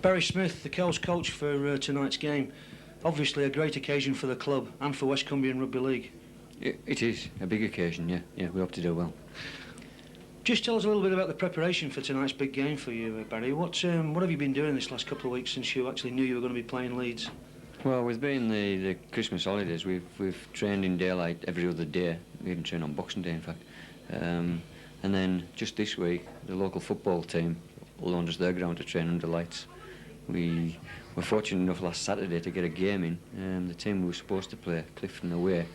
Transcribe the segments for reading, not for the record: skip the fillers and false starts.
Barry Smith, the Kells coach for tonight's game. Obviously a great occasion for the club and for West Cumbrian Rugby League. It is a big occasion, yeah, we hope to do well. Just tell us a little bit about the preparation for tonight's big game for you, Barry. What have you been doing this last couple of weeks since you actually knew you were going to be playing Leeds? Well, with being the Christmas holidays, we've trained in daylight every other day. We even train on Boxing Day, in fact. And then just this week, the local football team loaned us their ground to train under lights. We were fortunate enough last Saturday to get a game in. The team we were supposed to play, Clifton away,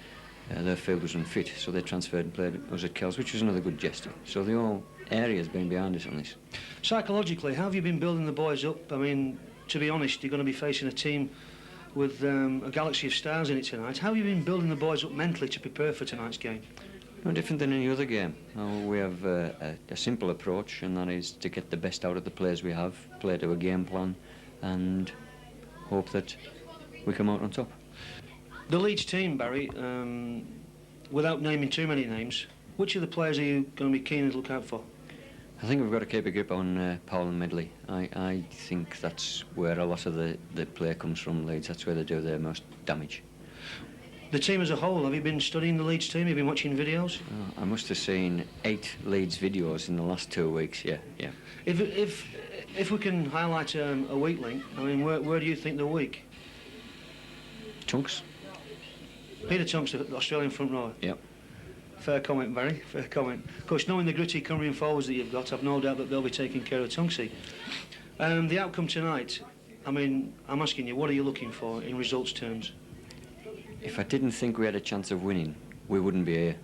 their field was unfit, so they transferred and played us at Kells, which was another good gesture. So the whole area's been behind us on this. Psychologically, how have you been building the boys up? I mean, to be honest, you're going to be facing a team with a galaxy of stars in it tonight. How have you been building the boys up mentally to prepare for tonight's game? No different than any other game. We have a simple approach, and that is to get the best out of the players we have, play to a game plan, and hope that we come out on top. The Leeds team, Barry, without naming too many names, which of the players are you going to be keen to look out for? I think we've got to keep a grip on Powell and Medley. I think that's where a lot of the play comes from, Leeds. That's where they do their most damage. The team as a whole, have you been studying the Leeds team? Have you been watching videos? I must have seen 8 Leeds videos in the last 2 weeks, yeah. If we can highlight a weak link, I mean, where do you think they're weak? Chunks. Peter Tunks, the Australian front rower? Yep. Fair comment, Barry, fair comment. Of course, knowing the gritty Cumbrian forwards that you've got, I've no doubt that they'll be taking care of Tunksy. The outcome tonight, I mean, I'm asking you, what are you looking for in results terms? If I didn't think we had a chance of winning, we wouldn't be here.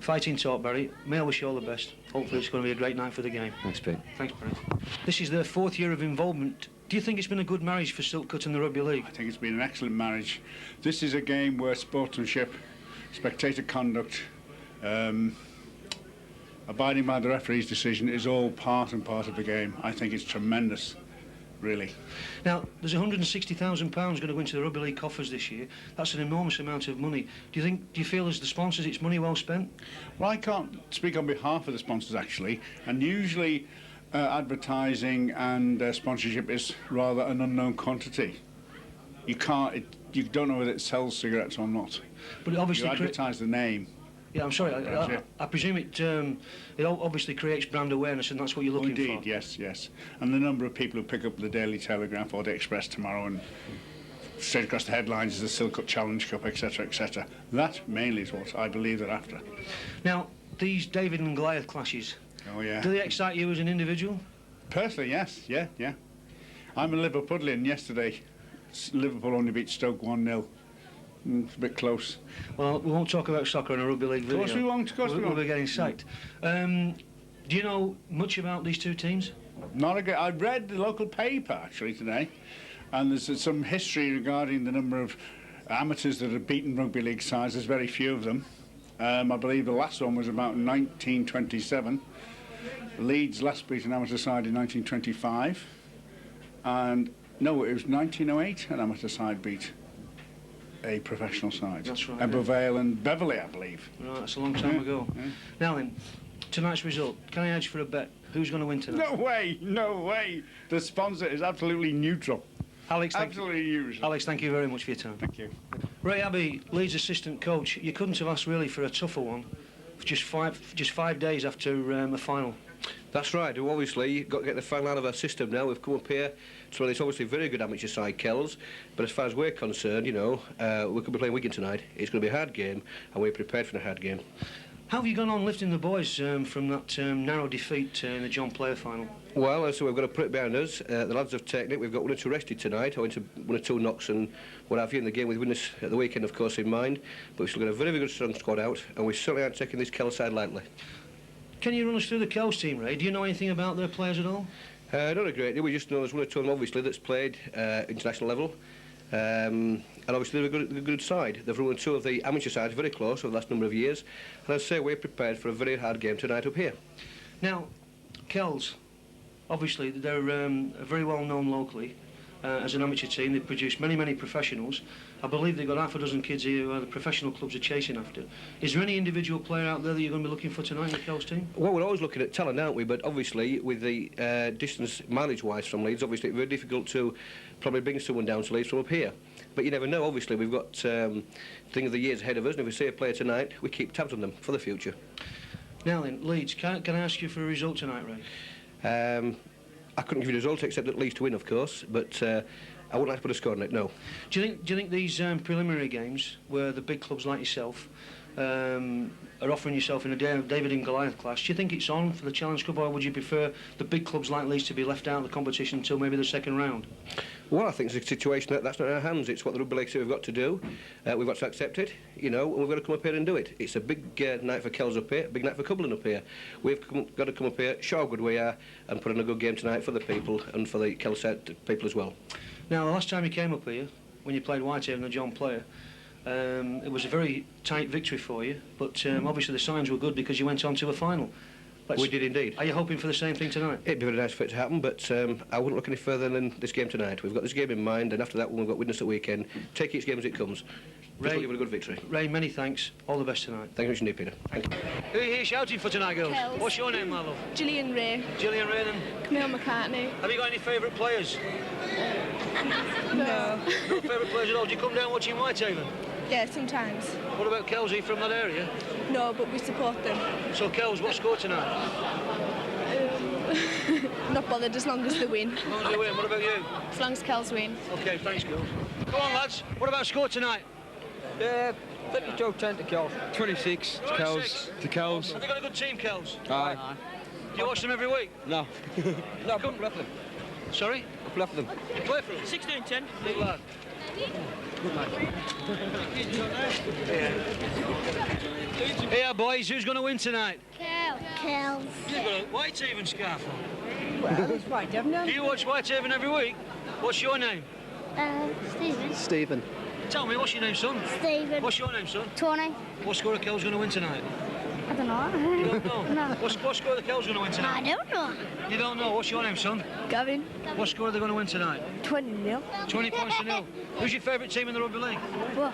Fighting talk, Barry. May I wish you all the best. Hopefully it's going to be a great night for the game. Thanks, Pete. Thanks, Barry. This is their 4th year of involvement. Do you think it's been a good marriage for Silkcut and the Rugby League? I think it's been an excellent marriage. This is a game where sportsmanship, spectator conduct, abiding by the referee's decision is all part of the game. I think it's tremendous, really. Now, there's £160,000 going to go into the Rugby League coffers this year. That's an enormous amount of money. Do you feel as the sponsors it's money well spent? Well, I can't speak on behalf of the sponsors, actually, and usually advertising and sponsorship is rather an unknown quantity. You don't know whether it sells cigarettes or not. But it obviously you advertise the name. Yeah, I'm sorry. I presume it obviously creates brand awareness, and that's what you're looking for. Indeed, yes. And the number of people who pick up the Daily Telegraph or the Express tomorrow and straight across the headlines is the Silkcut Challenge Cup, etc., etc. That mainly is what I believe they're after. Now, these David and Goliath clashes. Oh yeah. Do they excite you as an individual? Personally, yes. Yeah. I'm a Liverpudlian. Yesterday, Liverpool only beat Stoke 1-0. It's a bit close. Well, we won't talk about soccer in a Rugby League video. Of course we won't, We'll be getting sacked. Do you know much about these two teams? Not a good. I read the local paper, actually, today, and there's some history regarding the number of amateurs that have beaten Rugby League sides. There's very few of them. I believe the last one was about 1927. Leeds last beat an amateur side in 1925. And, no, it was 1908 an amateur side beat a professional side. That's right. Ebervale and Beverley, I believe. Right, that's a long time ago. Yeah. Now then, tonight's result. Can I edge for a bet? Who's going to win tonight? No way. The sponsor is absolutely neutral. Alex, absolutely neutral. Alex, thank you very much for your time. Thank you. Ray Abbey, Leeds assistant coach. You couldn't have asked really for a tougher one. Just 5 days after a final. That's right. We've obviously got to get the final out of our system now. We've come up here to it's obviously a very good amateur side, Kells, but as far as we're concerned, you know, we could be playing Wigan tonight. It's going to be a hard game, and we're prepared for a hard game. How have you gone on lifting the boys from that narrow defeat in the John Player final? Well, so we've got to put it behind us. The lads have taken it. We've got 1 or 2 rested tonight, owing to 1 or 2 knocks and what have you in the game with winners at the weekend, of course, in mind. But we've still got a very, very good strong squad out, and we certainly aren't taking this Kells side lightly. Can you run us through the Kells team, Ray? Do you know anything about their players at all? Not a great deal. We just know there's 1 or 2 of them, obviously, that's played international level. And obviously they're a good side. They've run 2 of the amateur sides very close over the last number of years. And I'd say we're prepared for a very hard game tonight up here. Now, Kells, obviously they're very well known locally. as an amateur team. They've produced many professionals. I believe they've got half a dozen kids here who the professional clubs are chasing after. Is there any individual player out there that you're going to be looking for tonight in the Kells team? Well, we're always looking at talent, aren't we? But obviously, with the distance mileage-wise from Leeds, obviously it's very difficult to probably bring someone down to Leeds from up here. But you never know, obviously. We've got thing of the years ahead of us, and if we see a player tonight, we keep tabs on them for the future. Now then, Leeds, can I ask you for a result tonight, Ray? I couldn't give you a result except at least to win, of course, but I wouldn't like to put a score on it, no. Do you think these preliminary games, where the big clubs like yourself are offering yourself in a David and Goliath class, do you think it's on for the Challenge Cup, or would you prefer the big clubs like Leeds to be left out of the competition until maybe the second round? Well, I think it's a situation that's not in our hands. It's what the Rugby League say we've got to do. We've got to accept it, you know, and we've got to come up here and do it. It's a big night for Kells up here, a big night for Cumberland up here. We've got to come up here, show how good we are, and put on a good game tonight for the people and for the Kells people as well. Now, the last time you came up here, when you played Whitehaven and John Player, it was a very tight victory for you, but obviously the signs were good because you went on to a final. We did indeed. Are you hoping for the same thing tonight? It'd be very nice for it to happen, but I wouldn't look any further than this game tonight. We've got this game in mind, and after that, when we've got Widnes at weekend, take each game as it comes. Ray, with a good victory. Ray, many thanks. All the best tonight. Thank you very much indeed, Peter. Thank you. Who are you here shouting for tonight, girls? Kells. What's your name, my love? Gillian Ray. Gillian Ray and... Camille McCartney. Have you got any favourite players? No. No favourite players at all? Do you come down watching Whitehaven? Yeah, sometimes. What about Kells? Are you from that area? No, but we support them. So, Kells, what score tonight? Not bothered as long as they win. As long as they win. What about you? As long as Kells win. OK, thanks, girls. Go on, lads. What about score tonight? 32-10 to Kells. 26 to Kells. To Kells. Have they got a good team, Kells? Aye. Do you watch them every week? No. No, but left them. Sorry? Left them. You play for them? 16-10. Good lad. Here, boys, who's going to win tonight? Kells. You've got a Whitehaven scarf on. Well, it's right, haven't Do you watch Whitehaven every week? What's your name? Stephen. Stephen. Tell me, what's your name, son? Stephen. What's your name, son? Tony. What score are Kells going to win tonight? I don't know. You don't know? No. What score are the Kells going to win I tonight? don't know. You don't know? What's your name, son? Gavin. What score are they going to win tonight? 20-0. 20 points to nil. Who's your favourite team in the Rugby League? Well,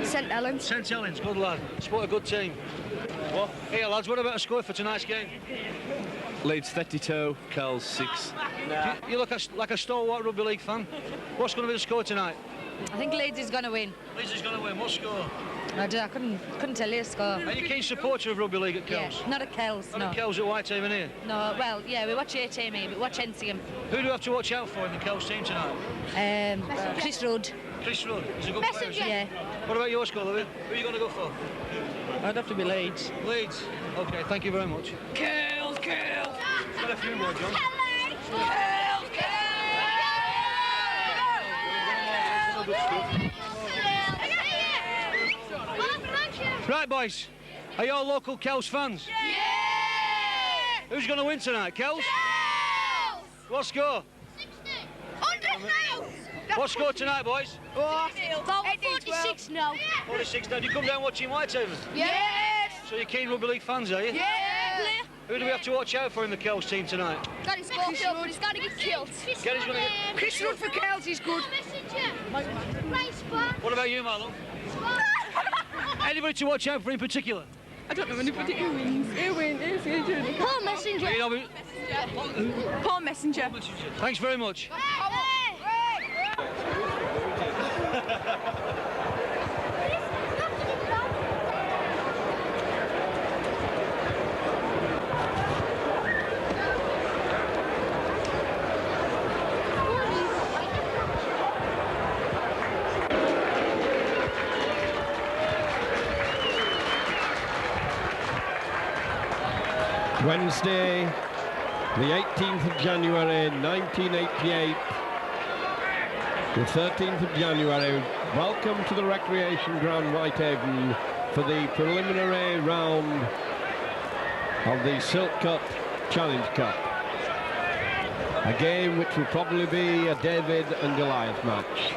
St Helens. St Helens, good lad. Sport a good team. What? Here, lads, what about a score for tonight's game? Leeds 32, Kells 6. You look like a stalwart Rugby League fan. What's going to be the score tonight? I think Leeds is going to win. Leeds is going to win. What score? I couldn't tell you a score. Are you a keen supporter of Rugby League at Yeah, Kells? not at Kells, Not no. at Kells at Whitehaven here? No, well, yeah, we watch HME, but we watch NCM. Who do you have to watch out for in the Kells team tonight? Chris Rudd. Chris Rudd. He's a good player. isn't he? Yeah. What about your score, Louis? Who are you going to go for? I'd have to be Leeds. Leeds. OK, thank you very much. Kells! Got a few more, John. Right, boys. Are you all local Kells fans? Yeah! Who's going to win tonight, Kells? Kells! What score? 100 What score tonight, boys? About 46 now. 46. Now, do you come down watching Whitehaven? Yes! So you're keen Rugby League fans, are you? Yeah! Who do we have to watch out for in the Kells team tonight? Got his ball killed, but he's got to get killed. Kenny's going to get... Chris Rudd for Kells, he's good. What about you, Marlon? Anybody to watch out for in particular? I don't know anybody who wins. Who wins? Paul Messenger. You know, Paul Messenger. thanks very much. Wednesday, the 18th of January 1988, the 13th of January. Welcome to the Recreation Ground Whitehaven for the preliminary round of the Silk Cup Challenge Cup. A game which will probably be a David and Goliath match,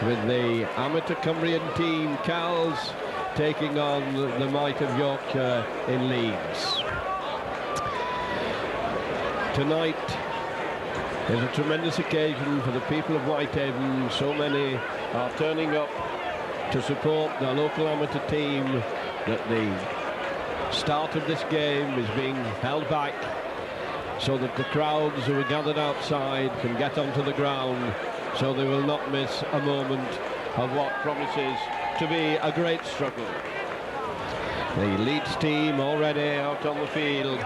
with the amateur Cumbrian team Kells taking on the Might of Yorkshire in Leeds. Tonight, It's a tremendous occasion for the people of Whitehaven. So many are turning up to support their local amateur team that the start of this game is being held back so that the crowds who are gathered outside can get onto the ground, so they will not miss a moment of what promises to be a great struggle. The Leeds team already out on the field,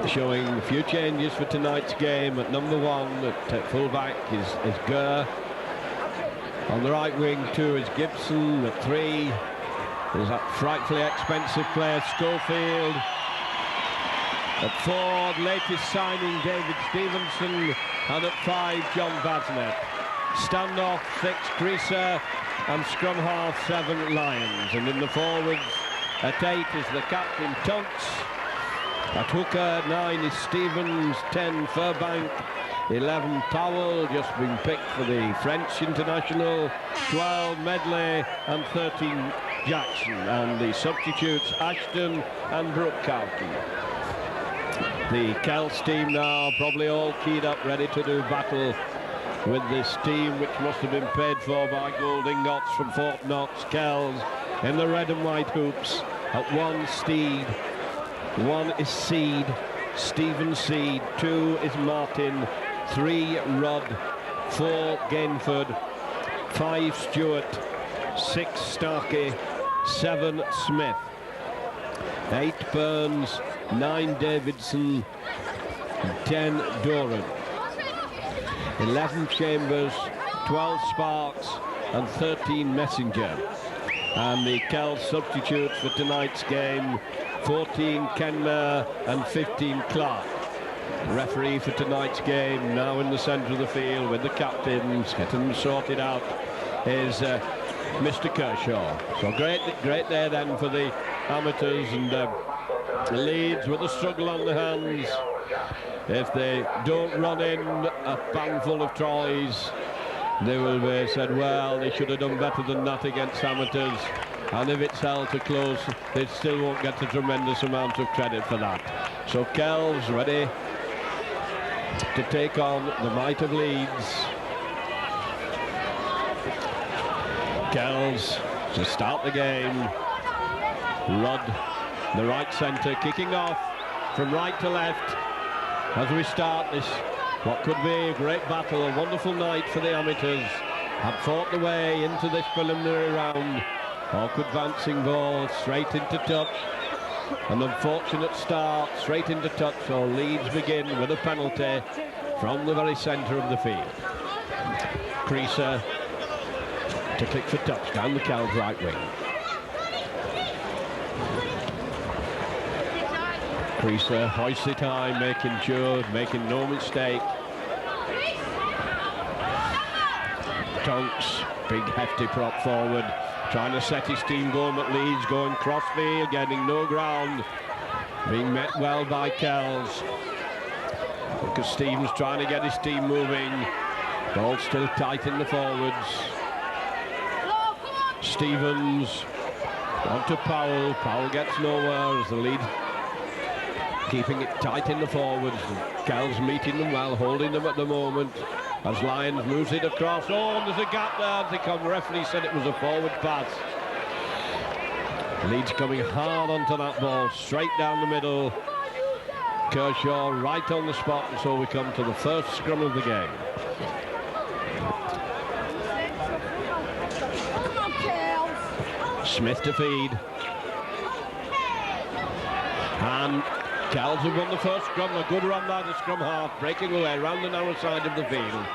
showing a few changes for tonight's game. At number 1 at full-back is Gurr. On the right wing 2 is Gibson. At 3 is that frightfully expensive player Schofield. At 4, latest signing David Stevenson, and at 5, John Basnet. Standoff 6, Creaser, and scrum half 7, Lyons. And in the forwards at 8 is the captain Tunks. At hooker 9 is Stevens, 10 Furbank, 11 Powell, just been picked for the French international, 12 Medley, and 13 Jackson. And the substitutes Ashton and Brookcalkin. The Kells team now probably all keyed up, ready to do battle with this team, which must have been paid for by gold ingots from Fort Knox. Kells in the red and white hoops. At 1, Steed. 1 is Seed, Stephen Seed. 2 is Martin. 3, Rudd. 4, Gainford. 5, Stewart. 6, Starkey. 7, Smith. 8, Burns. 9, Davidson. 10, Doran. 11, Chambers. 12, Sparks. And 13, Messenger. And the Kells substitutes for tonight's game: 14, Kenmare, and 15, Clark. The referee for tonight's game now in the centre of the field with the captains, getting them sorted out, is Mr. Kershaw. So great there then for the amateurs, and Leeds with a struggle on the hands. If they don't run in a handful of tries, they will be said, well, they should have done better than that against amateurs. And if it's held to close, they still won't get a tremendous amount of credit for that. So Kells ready to take on the might of Leeds. Kells to start the game. Rudd, the right centre, kicking off from right to left as we start this, what could be a great battle, a wonderful night for the amateurs. Have fought the way into this preliminary round. Awkward advancing ball, straight into touch. An unfortunate start, straight into touch, so Leeds begin with a penalty from the very centre of the field. Creaser to click for touch down the Kells right wing. Creaser hoists it high, making sure, making no mistake. Tonks, big hefty prop forward, trying to set his team going at Leeds, going crossfield, getting no ground, being met well by Kells. Because Stevens trying to get his team moving. Ball still tight in the forwards. Stevens on to Powell. Powell gets nowhere as the lead, keeping it tight in the forwards. Kells meeting them well, holding them at the moment. As Lyons moves it across. Oh, and there's a gap there. The referee said it was a forward pass. Leeds coming hard onto that ball, straight down the middle. Kershaw right on the spot, and so we come to the first scrum of the game. Smith to feed. And Kells have won the first scrum. A good run by the scrum half, breaking away round the narrow side of the field.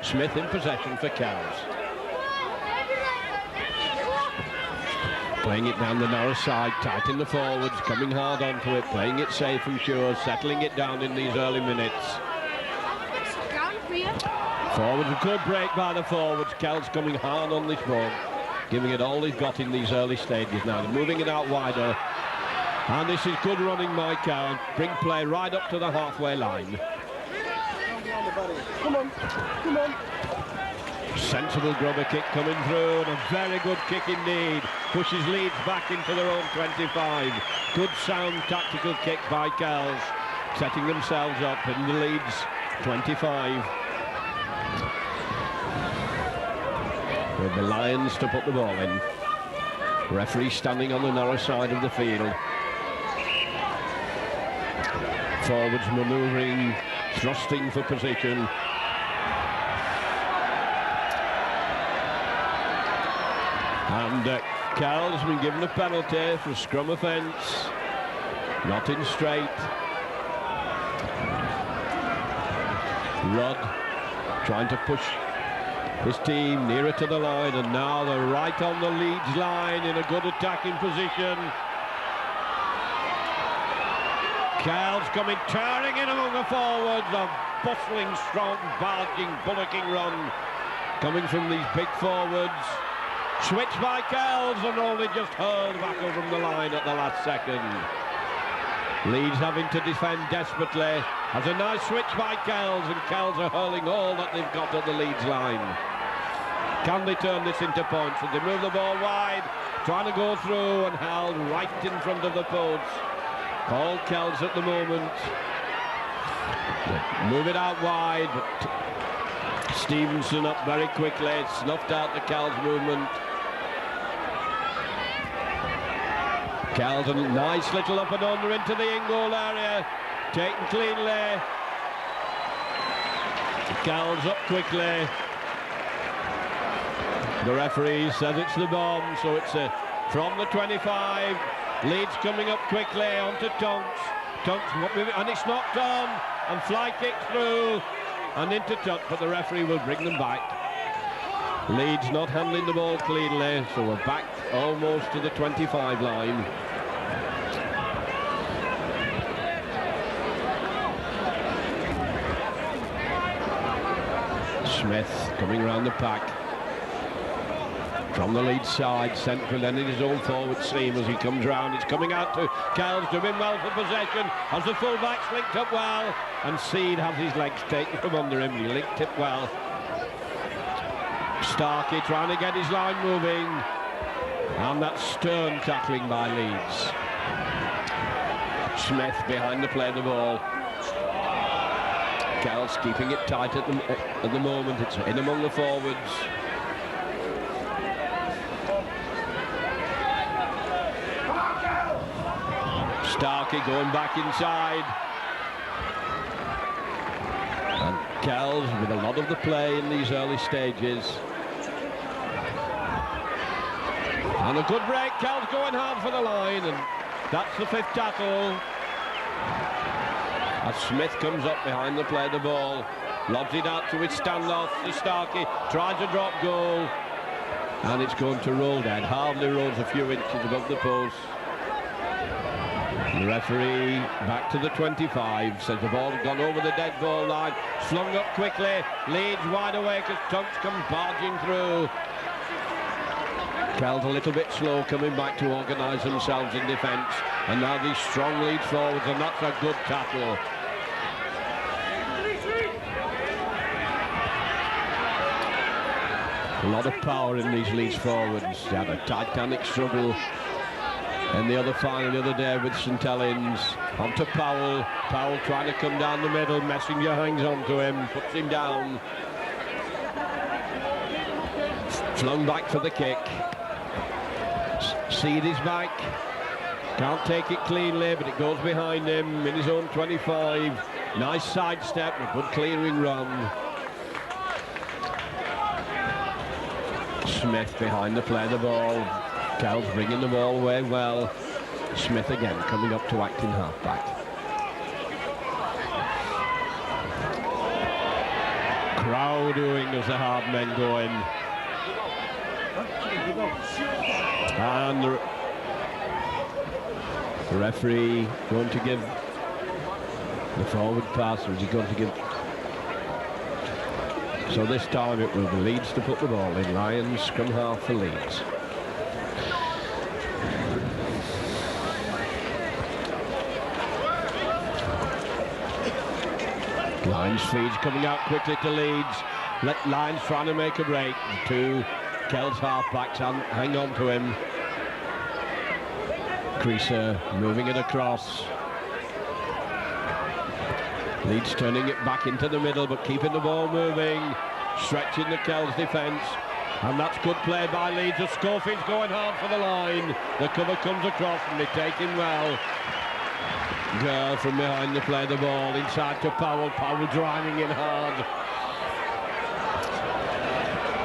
Smith in possession for Kells. Playing it down the narrow side, tight in the forwards, coming hard onto it, playing it safe and sure, settling it down in these early minutes. Forwards, a good break by the forwards. Kells coming hard on this ball, giving it all he's got in these early stages now. They're moving it out wider. And this is good running by Kells. Bring play right up to the halfway line. Come on, come on. Sensible grubber kick coming through, and a very good kick indeed. Pushes Leeds back into their own 25. Good sound tactical kick by Kells, setting themselves up in the Leeds 25. With the Lions to put the ball in. Referee standing on the narrow side of the field. Forwards manoeuvring, thrusting for position. And Kells has been given a penalty for a scrum offence. Not in straight. Rudd trying to push his team nearer to the line, and now they're right on the Leeds line in a good attacking position. Kells coming tearing in among the forwards, a bustling, strong, barging, bullocking run coming from these big forwards. Switched by Kells and only just hurled back over the line at the last second. Leeds having to defend desperately. Has a nice switch by Kells, and Kells are hurling all that they've got at the Leeds line. Can they turn this into points? As they move the ball wide, trying to go through and held right in front of the post. All Kells at the moment. Move it out wide, but Stevenson up very quickly, snuffed out the Kells movement. Kells a nice little up and under into the in-goal area, taken cleanly. Kells up quickly. The referee says it's the bomb, so it's from the 25. Leeds coming up quickly onto Tonks. And it's knocked on, and fly kicks through and into touch, but the referee will bring them back. Leeds not handling the ball cleanly, so we're back almost to the 25 line. Smith coming round the pack. From the Leeds side, central and in his own forward seam as he comes round. It's coming out to Kells, doing well for possession, as the full-backs linked up well, and Seed has his legs taken from under him. He linked it well. Starkey trying to get his line moving, and that stern tackling by Leeds. Smith behind the play of the ball. Kells keeping it tight at the moment. It's in among the forwards. Starkey going back inside. And Kells with a lot of the play in these early stages. And a good break. Kells going hard for the line, and that's the 5th tackle. As Smith comes up behind the play of the ball, lobs it out to his standoff to Starkey, tries a drop goal, and it's going to roll dead. Hardly rolls a few inches above the post. The referee back to the 25, says the ball had gone over the dead ball line, flung up quickly, Leeds wide awake as Tonks comes barging through. Kells a little bit slow coming back to organise themselves in defence, and now these strong Leeds forwards, and that's a good tackle. A lot of power in these Leeds forwards. They had a titanic struggle in the other final the other day with St Helens. On to Powell. Powell trying to come down the middle. Messenger hangs on to him, puts him down. Flung back for the kick. Seed is back. Can't take it cleanly, but it goes behind him in his own 25. Nice sidestep, a good clearing run. Smith behind the play of the ball. Kells bringing the ball away well. Smith again coming up to act in half-back. Crowd doing as the hard men go in. And the referee going to give the forward pass, or is he going to give... So this time it will be Leeds to put the ball in. Lions scrum half for Leeds. Lions feeds coming out quickly to Leeds. Lions trying to make a break. The two Kells half-backs hang on to him. Creaser moving it across. Leeds turning it back into the middle, but keeping the ball moving, stretching the Kells defence. And that's good play by Leeds. Schofield's going hard for the line. The cover comes across and they take him well. Girl from behind to play the ball inside to Powell. Powell driving in hard.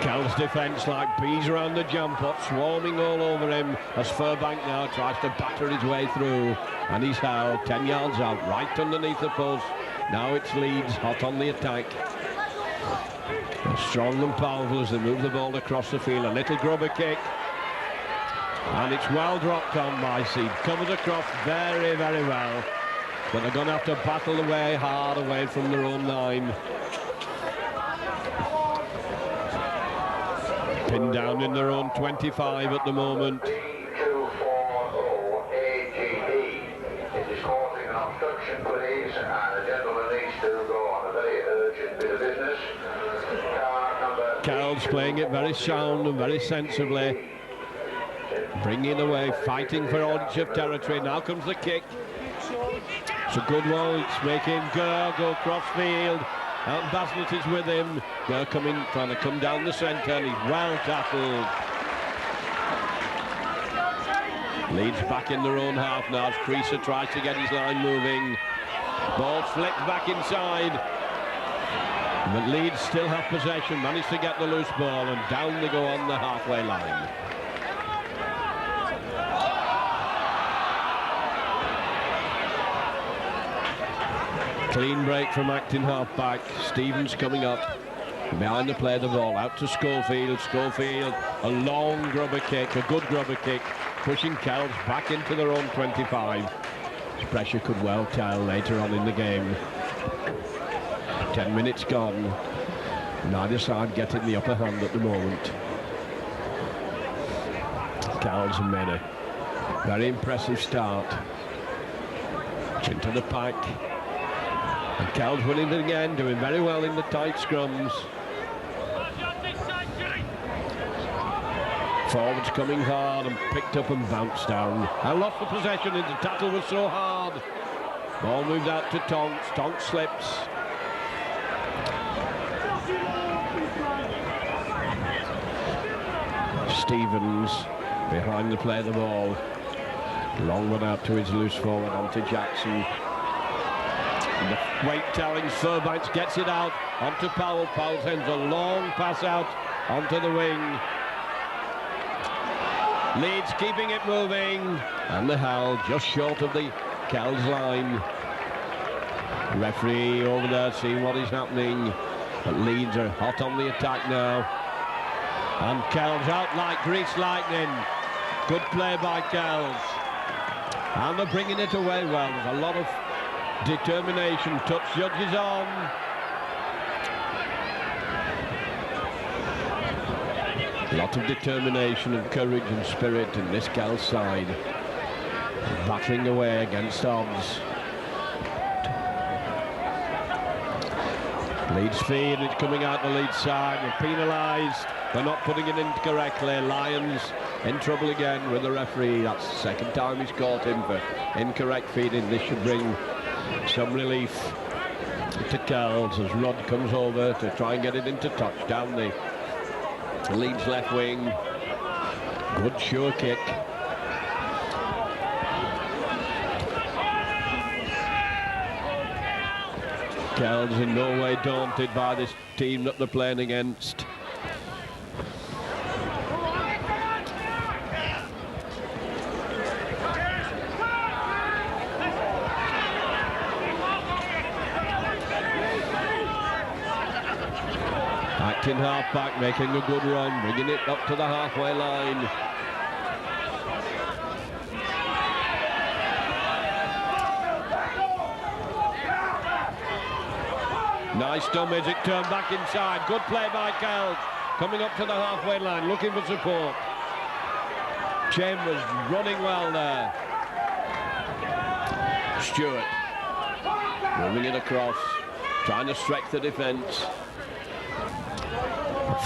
Kells defence like bees around the jam pot, swarming all over him as Furbank now tries to batter his way through. And he's held 10 yards out, right underneath the post. Now it's Leeds hot on the attack. Strong and powerful as they move the ball across the field. A little grubber kick. And it's well dropped on by Seed. Covered across very, very well. But they're going to have to battle away hard away from their own line. Pinned down in their own 25 at the moment. It is causing an obstruction, please, and the gentleman needs to go on a very urgent bit of business. Kells playing it very sound and very sensibly. Bringing away, fighting for ownership territory. Now comes the kick. It's a good one. It's making Gurr go cross field. And Basnett is with him. Gurr trying to come down the centre, and he's well tackled. Leeds back in their own half now as Creaser tries to get his line moving. Ball flicked back inside. But Leeds still have possession, managed to get the loose ball, and down they go on the halfway line. Clean break from acting half-back. Stevens coming up. Behind the play, the ball out to Schofield. Schofield, a long grubber kick, a good grubber kick, pushing Kells back into their own 25. This pressure could well tell later on in the game. 10 minutes gone. Neither side getting the upper hand at the moment. Kells and Mena. Very impressive start. Into the pack. And Kells winning it again, doing very well in the tight scrums. Forwards coming hard and picked up and bounced down. And lost the possession, and the tackle was so hard. Ball moved out to Tonks. Tonks slips. Stevens behind the play of the ball. Long one out to his loose forward onto Jackson. And the weight telling Furbanks gets it out onto Powell. Powell sends a long pass out onto the wing. Leeds keeping it moving, and the Howell just short of the Kells line. Referee over there seeing what is happening, but Leeds are hot on the attack now. And Kells out like greased lightning. Good play by Kells. And they're bringing it away well. There's a lot of determination. Touch judges on. A lot of determination and courage and spirit in this Kells side. Battling away against odds. Leeds feed, it's coming out the Leeds side. They're penalised. They're not putting it in correctly. Lions in trouble again with the referee. That's the second time he's caught him for incorrect feeding. This should bring some relief to Kells as Rudd comes over to try and get it into touch down the Leeds left wing. Good sure kick. Kells in no way daunted by this team that they're playing against. Acting half-back, making a good run, bringing it up to the halfway line. Nice dummies, it turned back inside. Good play by Kells. Coming up to the halfway line, looking for support. Chambers running well there. Stewart moving it across, trying to stretch the defence.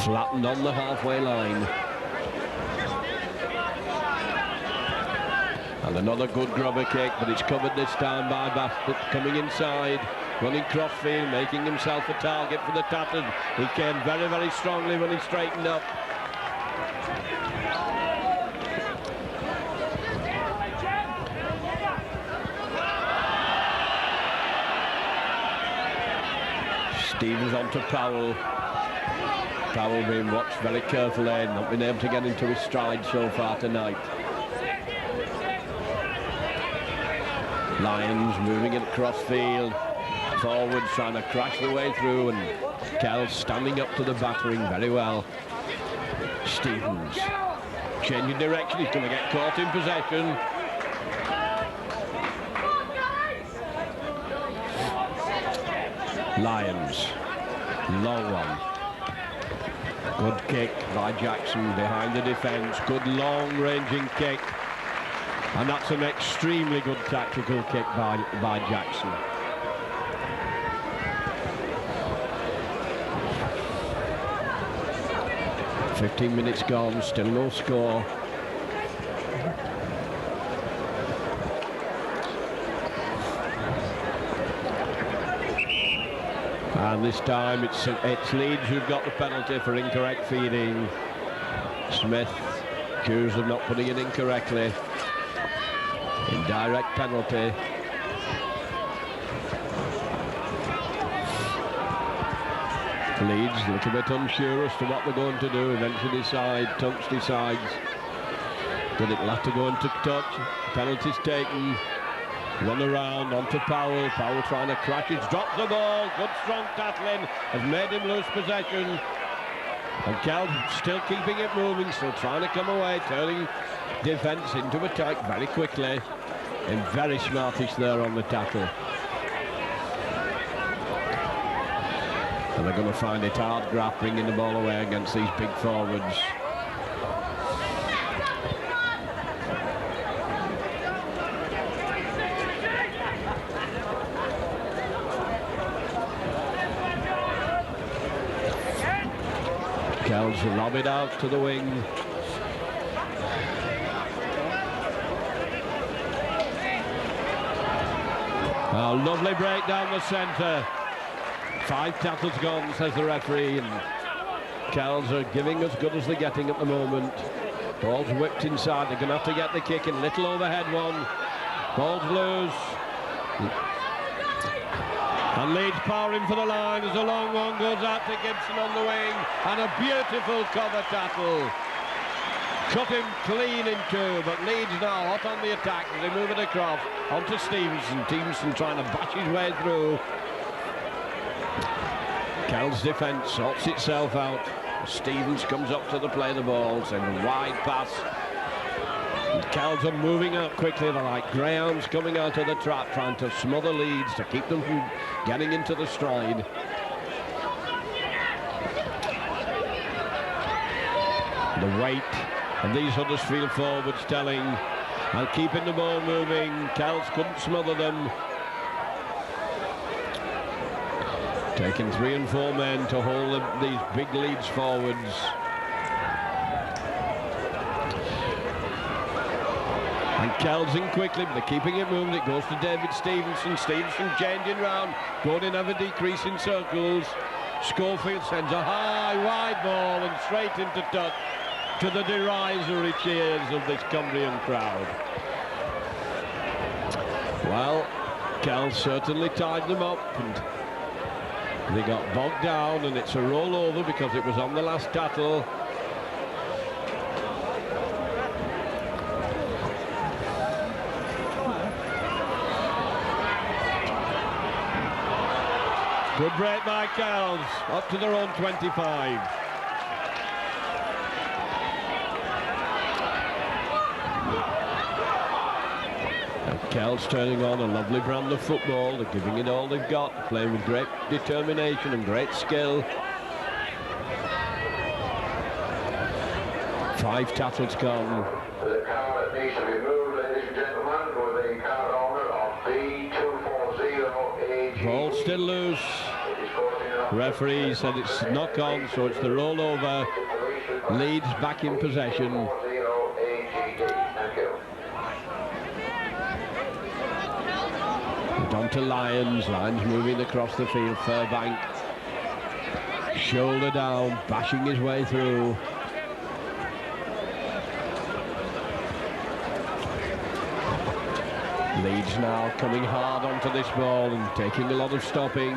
Flattened on the halfway line. And another good grubber kick, but it's covered this time by Basnett coming inside. running crossfield, making himself a target for the Tattered. He came very, very strongly when he straightened up. Stevens onto Powell. Powell being watched very carefully, not been able to get into his stride so far tonight. Lyons moving it across field, forwards trying to crash the way through, and Kells standing up to the battering very well. Stevens changing direction, he's going to get caught in possession. Lyons, long one. Good kick by Jackson behind the defence, good long-ranging kick. And that's an extremely good tactical kick by Jackson. "15 minutes gone, still no score. And this time it's Leeds who've got the penalty for incorrect feeding. Smith accused of not putting it in correctly. Indirect penalty. Leeds a little bit unsure as to what they're going to do. Eventually Tunks decides that it'll have to go into touch. Penalty's taken. Run around onto Powell. Powell trying to crash. He's dropped the ball. Good strong tackling has made him lose possession. And Kells still keeping it moving, still trying to come away, turning defence into attack very quickly. And very smartish there on the tackle. And they're going to find it hard graft bringing the ball away against these big forwards. Kells lob it out to the wing. A lovely break down the centre. 5 tackles gone, says the referee, and Kells are giving as good as they're getting at the moment. Ball's whipped inside, they're going to have to get the kick in. Little overhead one. Ball's loose. And Leeds powering for the line as a long one goes out to Gibson on the wing, and a beautiful cover tackle. Cut him clean in two, but Leeds now hot on the attack as they move it across onto Stevenson. Stevenson trying to bash his way through. Kells' defence sorts itself out. Stevens comes up to the play of the ball, sends a wide pass. And Kells are moving out quickly. They're like greyhounds coming out of the trap, trying to smother Leeds to keep them from getting into the stride. The weight of these Huddersfield forwards telling, and keeping the ball moving. Kells couldn't smother them. Taking 3 and 4 men to hold these big Leeds forwards. And Kells in quickly, but they're keeping it moving. It goes to David Stevenson. Stevenson changing round, going in ever decreasing circles. Schofield sends a high, wide ball and straight into touch, to the derisory cheers of this Cumbrian crowd. Well, Kells certainly tied them up, and they got bogged down, and it's a rollover because it was on the last tattle. Good break by Kells, up to their own 25. Kells turning on a lovely brand of football. They're giving it all they've got, playing with great determination and great skill. 5 tackles gone. The car that needs to be moved, ladies and gentlemen, with the car owner of B240AG. Ball still loose. Referee said it's knock on, so it's the rollover. Leeds back in possession. On to Lyons. Lyons moving across the field. Furbank. Shoulder down, bashing his way through. Leeds now coming hard onto this ball and taking a lot of stopping.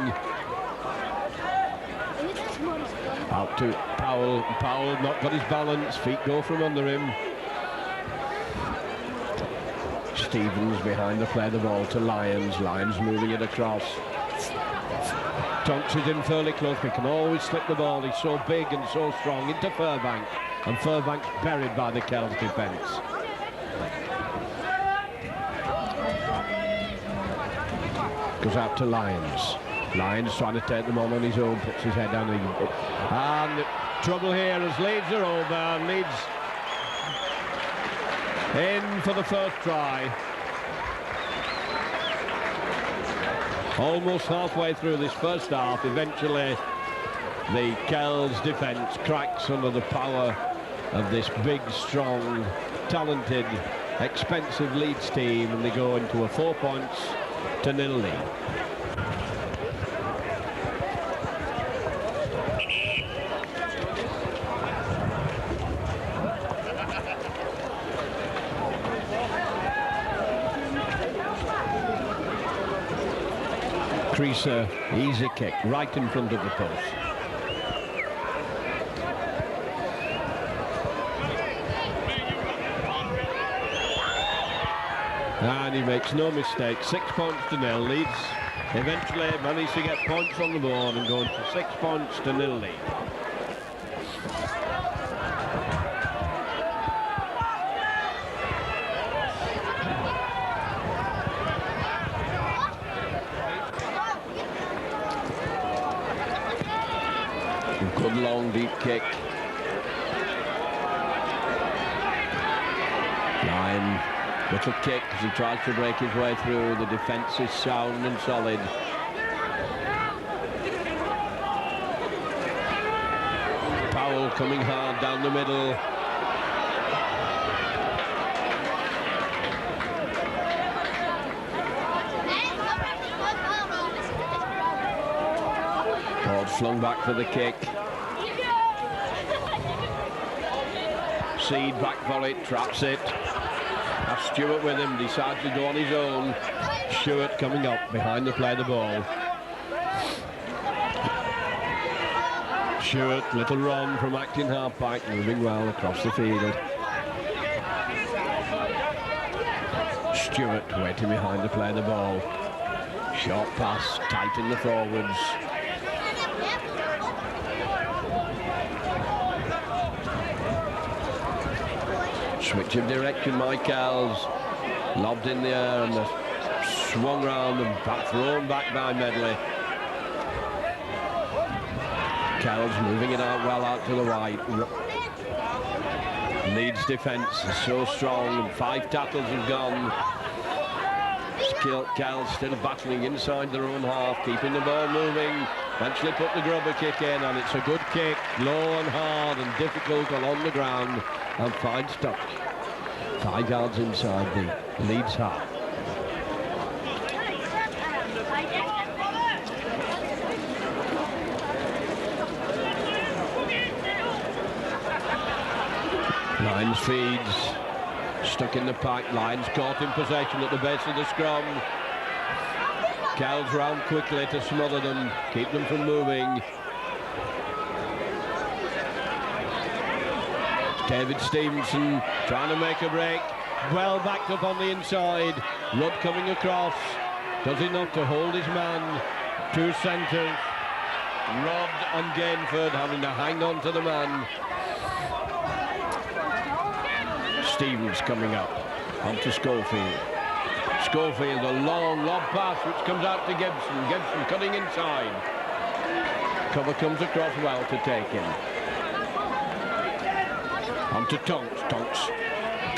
Out to Powell. Powell not got his balance. Feet go from under him. Stevens behind the play, the ball to Lyons. Lyons moving it across. Tonks is in fairly close, but can always slip the ball. He's so big and so strong into Furbank, and Furbank's buried by the Kells defence. Goes out to Lyons. Lyons trying to take them on his own, puts his head down. And trouble here as Leeds are over. And Leeds in for the first try. Almost halfway through this first half, eventually the Kells defence cracks under the power of this big, strong, talented, expensive Leeds team, and they go into a 4-0 lead. Creaser, easy kick, right in front of the post. And he makes no mistake, 6-0 Leeds. Eventually managed to get points on the board and go into 6-0 lead. Good long deep kick. Lyon, little kick as he tries to break his way through. The defence is sound and solid. Powell coming hard down the middle. Ford flung back for the kick. Seed back for it, traps it. Has Stewart with him, decides to go on his own. Stewart coming up behind the play, the ball. Stewart, little run from acting half-back, moving well across the field. Stewart waiting behind the play, the ball. Short pass, tight in the forwards. Switch of direction, Kells. Lobbed in the air and swung round and thrown back by Medley. Kells moving it out well out to the right. Leeds defence is so strong, and 5 tackles have gone. Kells still battling inside their own half, keeping the ball moving. Eventually put the grubber kick in, and it's a good kick, low and hard and difficult along the ground, and finds touch. 5 yards inside the Leeds half. Lyons feeds, stuck in the pack. Lyons caught in possession at the base of the scrum. Kells round quickly to smother them, keep them from moving. David Stevenson trying to make a break, well backed up on the inside. Rudd coming across, does enough to hold his man. 2 centres, Rudd and Gainford having to hang on to the man. Stevens coming up onto Schofield. Schofield, a long lob pass which comes out to Gibson. Gibson cutting inside. Cover comes across well to take him. Onto Tonks. Tonks,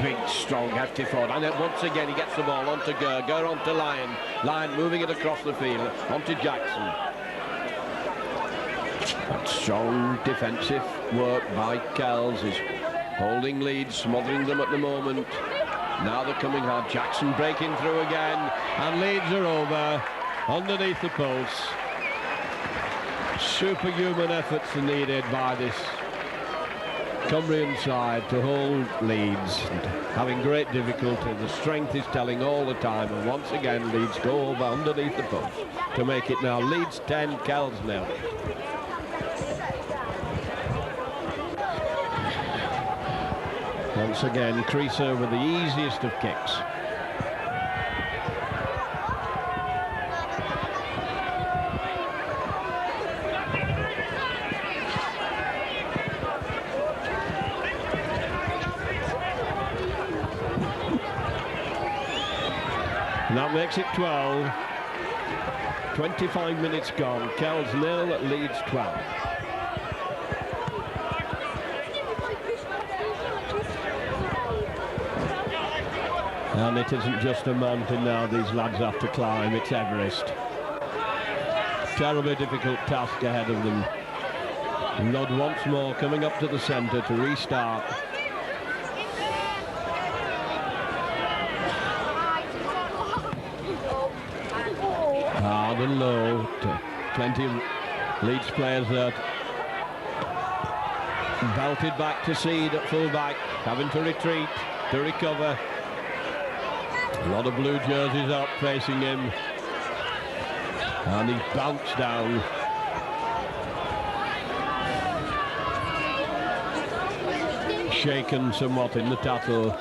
big, strong, hefty forward. And then once again he gets the ball onto Ger. Ger onto Lyon. Lyon moving it across the field onto Jackson. That strong defensive work by Kells is holding Leeds, smothering them at the moment. Now they're coming hard. Jackson breaking through again, and Leeds are over. underneath the post. Superhuman efforts are needed by this Cumbrian side to hold Leeds, and having great difficulty. The strength is telling all the time, and once again Leeds go over underneath the post to make it now Leeds 10, Kells 0. Once again, Creaser with the easiest of kicks. And that makes it 12. 25 minutes gone. Kells 0, Leeds 12. And it isn't just a mountain now these lads have to climb, it's Everest. Terribly difficult task ahead of them. Rudd once more coming up to the centre to restart. Hard and low. Plenty of Leeds players that belted back to Seed at full back, having to retreat, to recover. A lot of blue jerseys up facing him. And he's bounced down. Shaken somewhat in the tackle.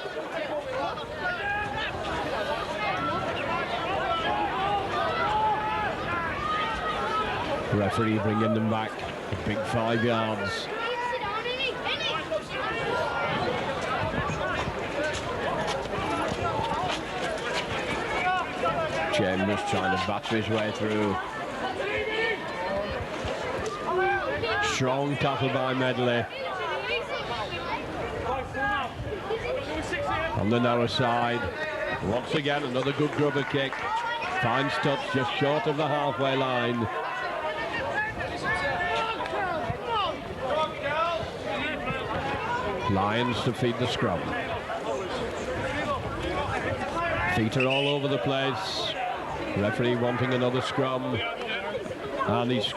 Referee bringing them back a big 5 yards. Chambers trying to batter his way through. Strong tackle by Medley. On the narrow side. Once again, another good grubber kick. Finds touch just short of the halfway line. Lions to feed the scrum. Feet are all over the place. Referee wanting another scrum. And he's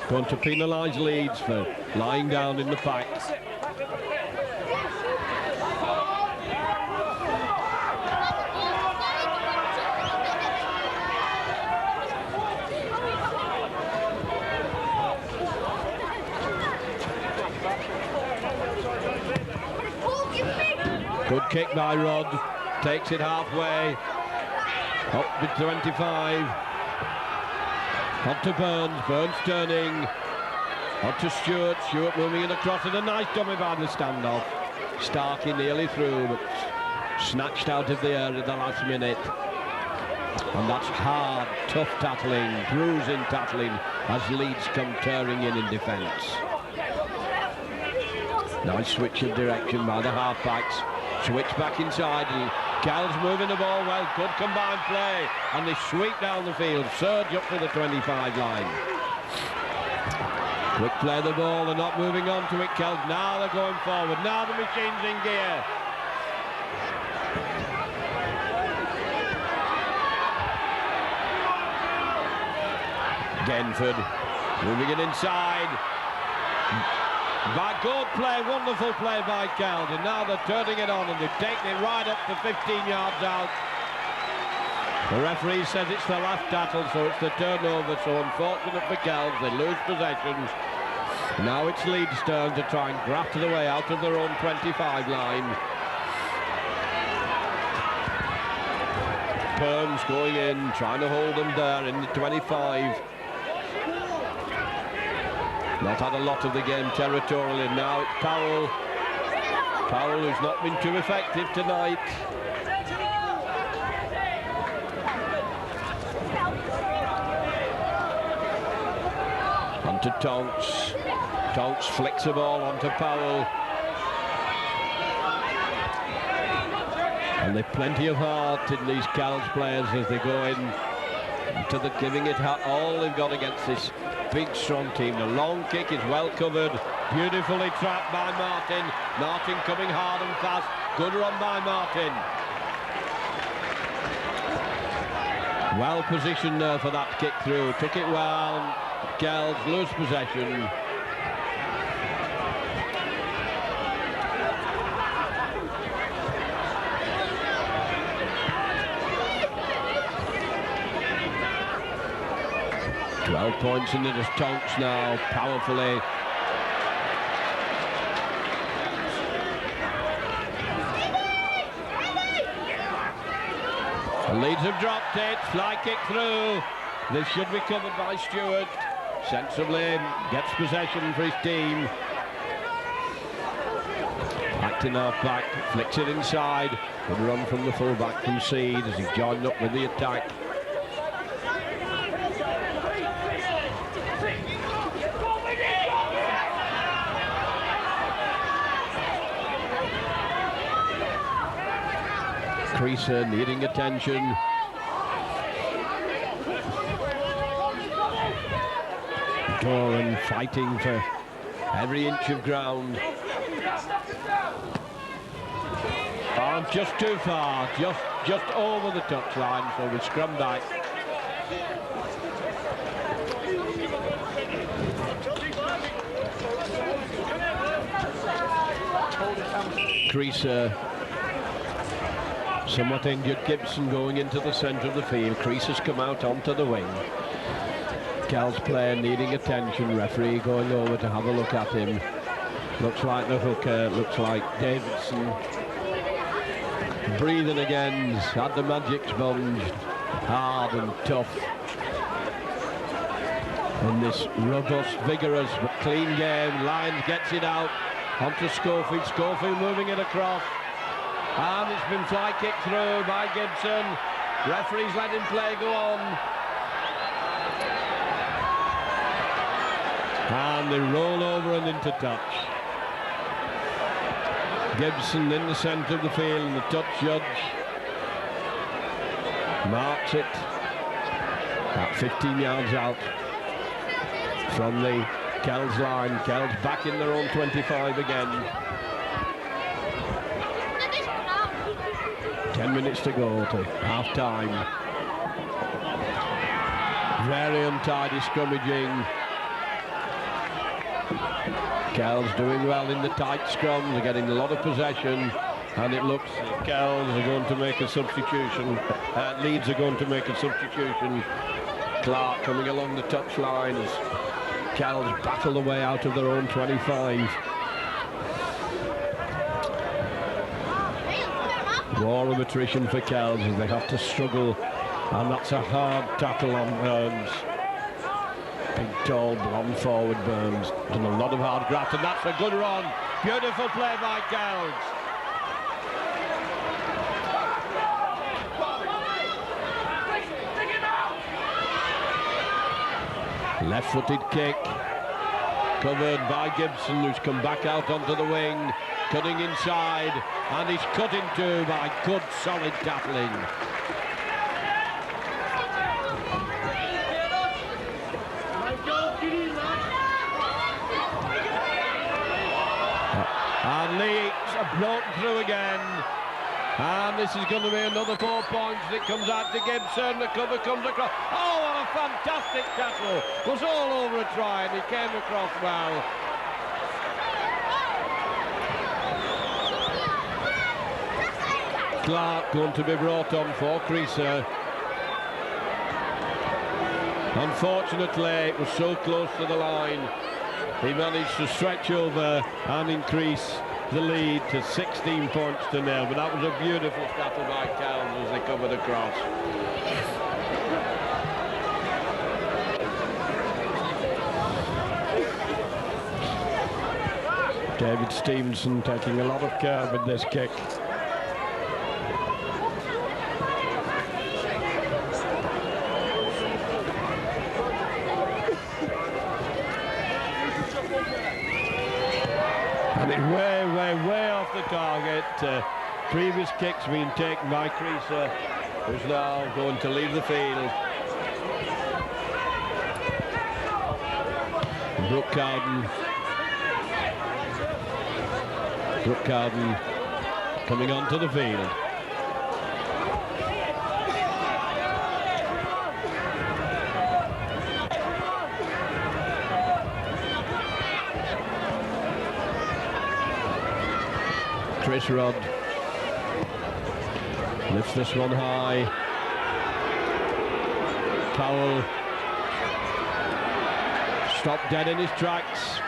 going to penalise Leeds for lying down in the pack. Good kick by Rudd. Takes it halfway. Up to 25. On to Burns. Burns turning. On to Stewart. Stewart moving it across, and a nice dummy by the standoff. Starkey nearly through, but snatched out of the air at the last minute. And that's hard, tough tackling, bruising tackling as Leeds come tearing in defence. Nice switch of direction by the half-backs. Switch back inside, and Kells moving the ball well. Good combined play, and they sweep down the field. Surge up to the 25 line. Quick play of the ball, they're not moving on to it, Kells. Now they're going forward. Now the machine's in gear. Genford moving it inside. By good play, wonderful play by Kells, and now they're turning it on, and they've taken it right up to 15 yards out. The referee says it's the last tackle, so it's the turnover, so unfortunate for Kells, they lose possession. Now it's Leeds' turn to try and graft the way out of their own 25 line. Perms going in, trying to hold them there in the 25. Not had a lot of the game territorially. Now it's Powell. Powell, who's not been too effective tonight. Onto Tonks. Tonks flicks the ball onto Powell. And they've plenty of heart in these Kells players as they go in to the giving it all they've got against this big strong team. The long kick is well covered, beautifully trapped by Martin. Martin coming hard and fast. Good run by Martin. Well positioned there for that kick through. Took it well. Kells lose possession. Points into the Tonks now, powerfully. The Leeds have dropped it, fly kick through. This should be covered by Stewart. Sensibly gets possession for his team. Back to half back, flicks it inside. Good run from the full-back from Seed as he's joined up with the attack. Creaser needing attention. Doran fighting for every inch of ground. Oh, just too far, just over the touchline, so we scrum back. Creaser. Somewhat injured Gibson going into the centre of the field. Creaser's come out onto the wing. Kells player needing attention. Referee going over to have a look at him. Looks like the hooker. Looks like Davidson. Breathing again. Had the magic sponge. Hard and tough. In this robust, vigorous, but clean game. Lyons gets it out onto Schofield. Schofield moving it across. And it's been fly kicked through by Gibson. Referee's let him play go on. And they roll over and into touch. Gibson in the centre of the field, and the touch judge marks it at 15 yards out from the Kells line. Kells back in their own 25 again. 10 minutes to go to half-time. Very untidy scrummaging. Kells doing well in the tight scrums. They're getting a lot of possession. And it looks like Kells are going to make a substitution. Leeds are going to make a substitution. Clark coming along the touchline as Kells battle the way out of their own 25. War of attrition for Kells as they have to struggle, and that's a hard tackle on Burns. Big, tall, blonde forward Burns. Done a lot of hard graft, and that's a good run. Beautiful play by Kells. Left-footed kick, covered by Gibson, who's come back out onto the wing. Cutting inside, and he's cut in two by good solid tackling. And Leeds are broken through again. And this is going to be another 4 points. It comes out to Gibson, the cover comes across. Oh, what a fantastic tackle. Was all over a try, and he came across well. Clark going to be brought on for Creaser. Unfortunately, it was so close to the line. He managed to stretch over and increase the lead to 16 points to 0. But that was a beautiful tackle by Kells as they covered across. David Stevenson taking a lot of care with this kick. And it's way off the target. Previous kicks being taken by Creaser, who's now going to leave the field. Brooke Cowden coming onto the field. Chris Rudd lifts this one high. Powell stopped dead in his tracks.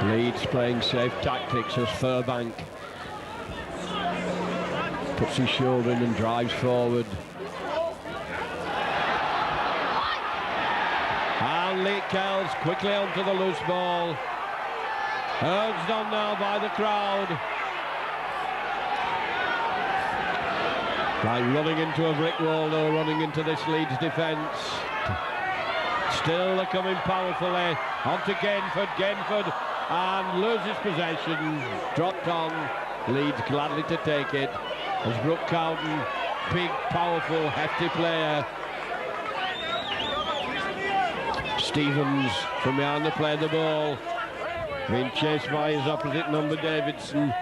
Leeds playing safe tactics as Furbank puts his shoulder in and drives forward. And Lee Kells quickly onto the loose ball. Urged on now by the crowd. Like running into a brick wall though, running into this Leeds defence. Still they're coming powerfully. Onto Gainford, Gainford, and loses possession. Dropped on. Leeds gladly to take it. As Brooke Cowden, big, powerful, hefty player. Stevens from behind the play the ball. Being chased by his opposite number, Davidson.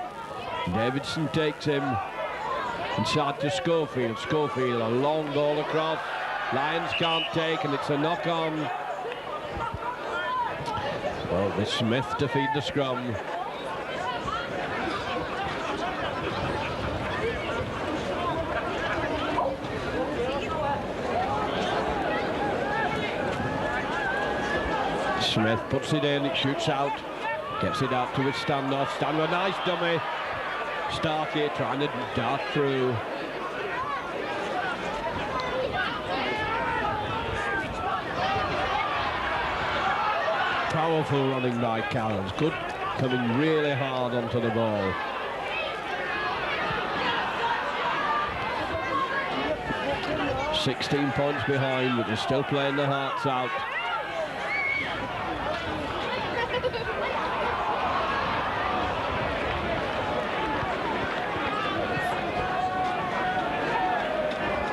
Davidson takes him inside to Schofield. Schofield, a long ball across. Lions can't take, and it's a knock-on. Well, it's Smith to feed the scrum. Smith puts it in, it shoots out. Gets it out to his standoff. Stanway, nice dummy. Starkey trying to dart through. Powerful running by Kells. Good, coming really hard onto the ball. "16 points behind, but they're still playing their hearts out.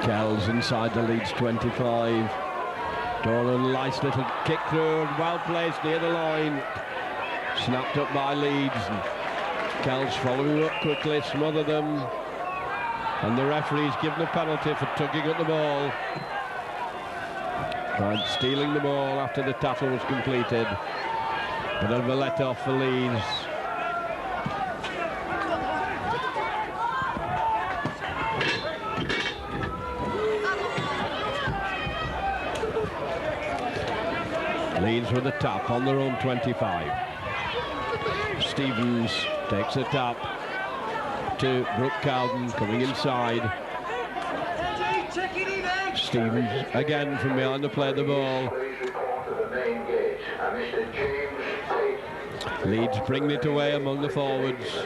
Kells inside the Leeds 25. Doran, nice little kick through and well placed near the line. Snapped up by Leeds. And Kells following up quickly, smother them. And the referee's given a penalty for tugging at the ball. And stealing the ball after the tackle was completed. Bit of a let off for Leeds. Leeds with a tap on their own 25. Stevens takes a tap to Brooke Cowden coming inside. Stevens again from behind to play the ball. Leeds bring it away among the forwards.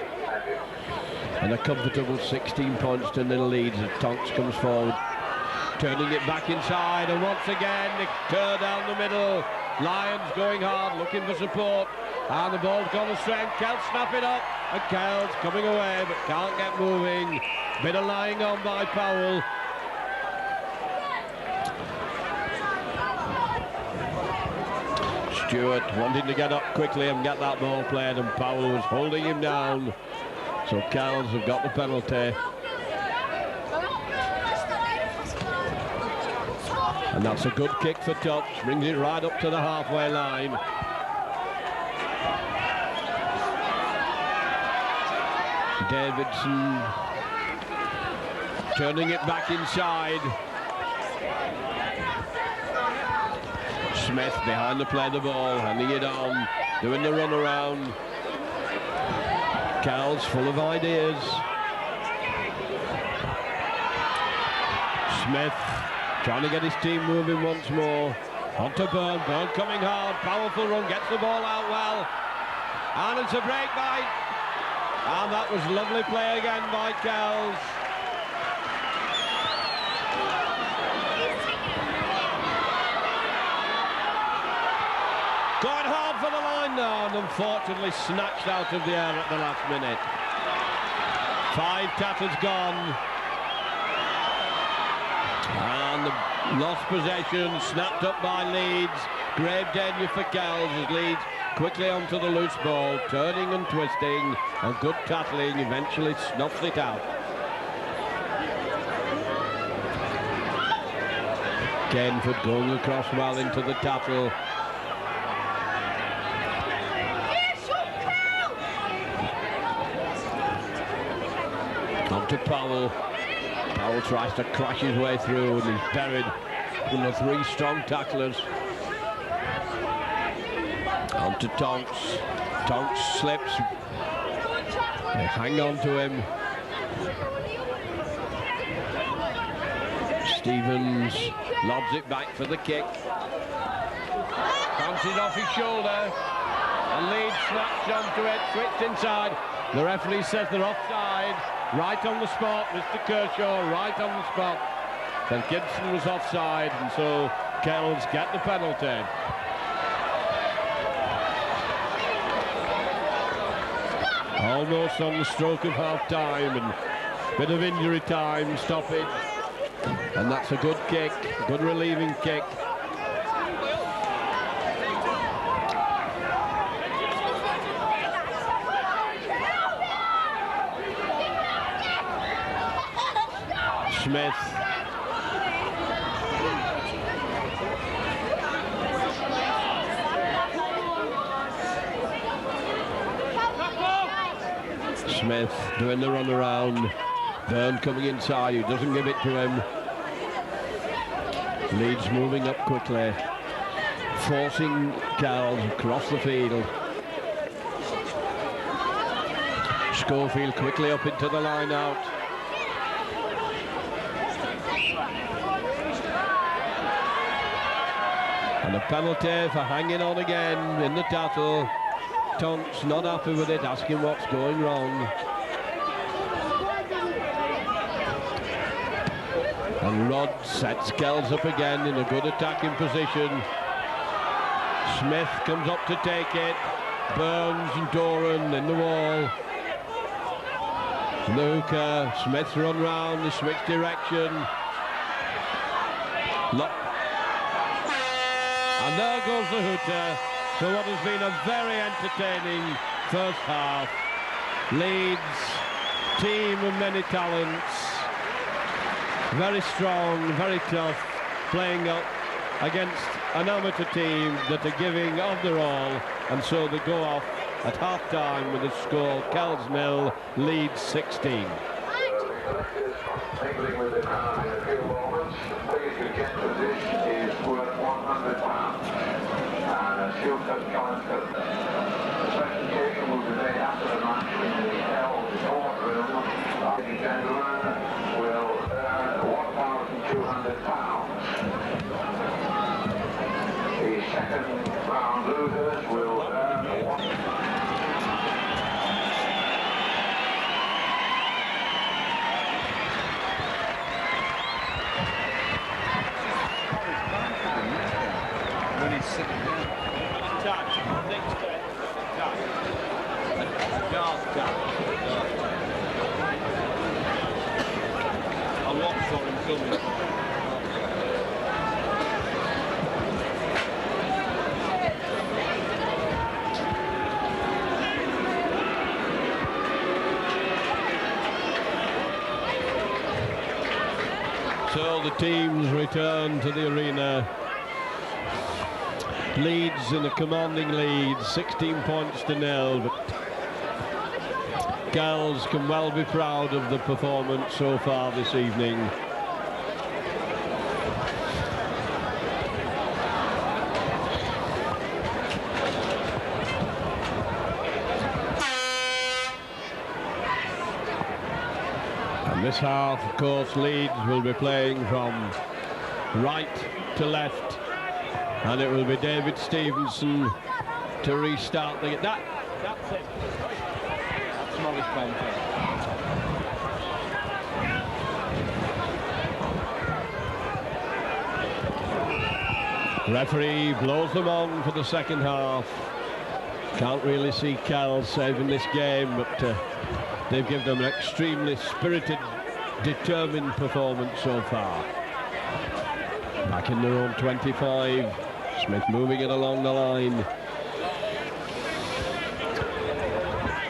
And a comfortable 16 points to nil Leeds as Tonks comes forward. Turning it back inside, and once again they turn down the middle. Lions going hard, looking for support, and the ball's gone astray. Kells snap it up, and Kells coming away but can't get moving. Bit of lying on by Powell. Stewart wanting to get up quickly and get that ball played, and Powell was holding him down. So Kells have got the penalty. And that's a good kick for Tubbs, brings it right up to the halfway line. Davidson turning it back inside. Smith behind the play the ball, handing it on, doing the run around. Kells full of ideas. Smith trying to get his team moving once more. On to Byrne. Byrne coming hard. Powerful run. Gets the ball out well. And it's a break by. And that was lovely play again by Kells. Going hard for the line now, and unfortunately snatched out of the air at the last minute. 5 tackles gone. And the lost possession, snapped up by Leeds. Grave danger for Kells as Leeds quickly onto the loose ball, turning and twisting, and good tackling eventually snuffs it out. Canefoot going across well into the tackle. On to Powell. Powell tries to crash his way through and he's buried from the three strong tacklers. On to Tonks. Tonks slips. They hang on to him. Stevens lobs it back for the kick. Bounces off his shoulder. And Leeds snaps onto it, switched inside. The referee says they're offside. Right on the spot, Mr. Kershaw, right on the spot. Then Gibson was offside, and so Kells get the penalty. Almost on the stroke of half-time, and bit of injury time stoppage. And that's a good kick, good relieving kick. Smith. Smith doing the run around. Byrne coming inside, he doesn't give it to him. Leeds moving up quickly, forcing Kells across the field. Schofield quickly up into the line out. And a penalty for hanging on again in the tackle. Tonks not happy with it, asking what's going wrong. And Rod sets Kells up again in a good attacking position. Smith comes up to take it. Burns and Doran in the wall. Luca, Smith run round, they switch direction. And there goes the hooter for what has been a very entertaining first half. Leeds, team of many talents, very strong, very tough, playing up against an amateur team that are giving of their all, and so they go off at half-time with a score, Kells 0, Leeds 16. Mingling with the crowd in a few moments. Please be gentle, this is worth £100. And a shooter's coming to the presentation will be made after the match in the Kells courtroom. Ladies and gentlemen, will earn £1,200. The second round losers will earn When he's sitting down. Touch, next to it. Touch. Dark touch. I'll watch for him coming. So the teams return to the arena. Leeds in a commanding lead, 16 points to 0, but Kells can well be proud of the performance so far this evening. And this half, of course, Leeds will be playing from right to left. And it will be David Stevenson to restart the... That's it. Smallish penalty. Referee blows them on for the second half. Can't really see Kells saving this game, but they've given them an extremely spirited, determined performance so far. Back in their own 25. Smith moving it along the line.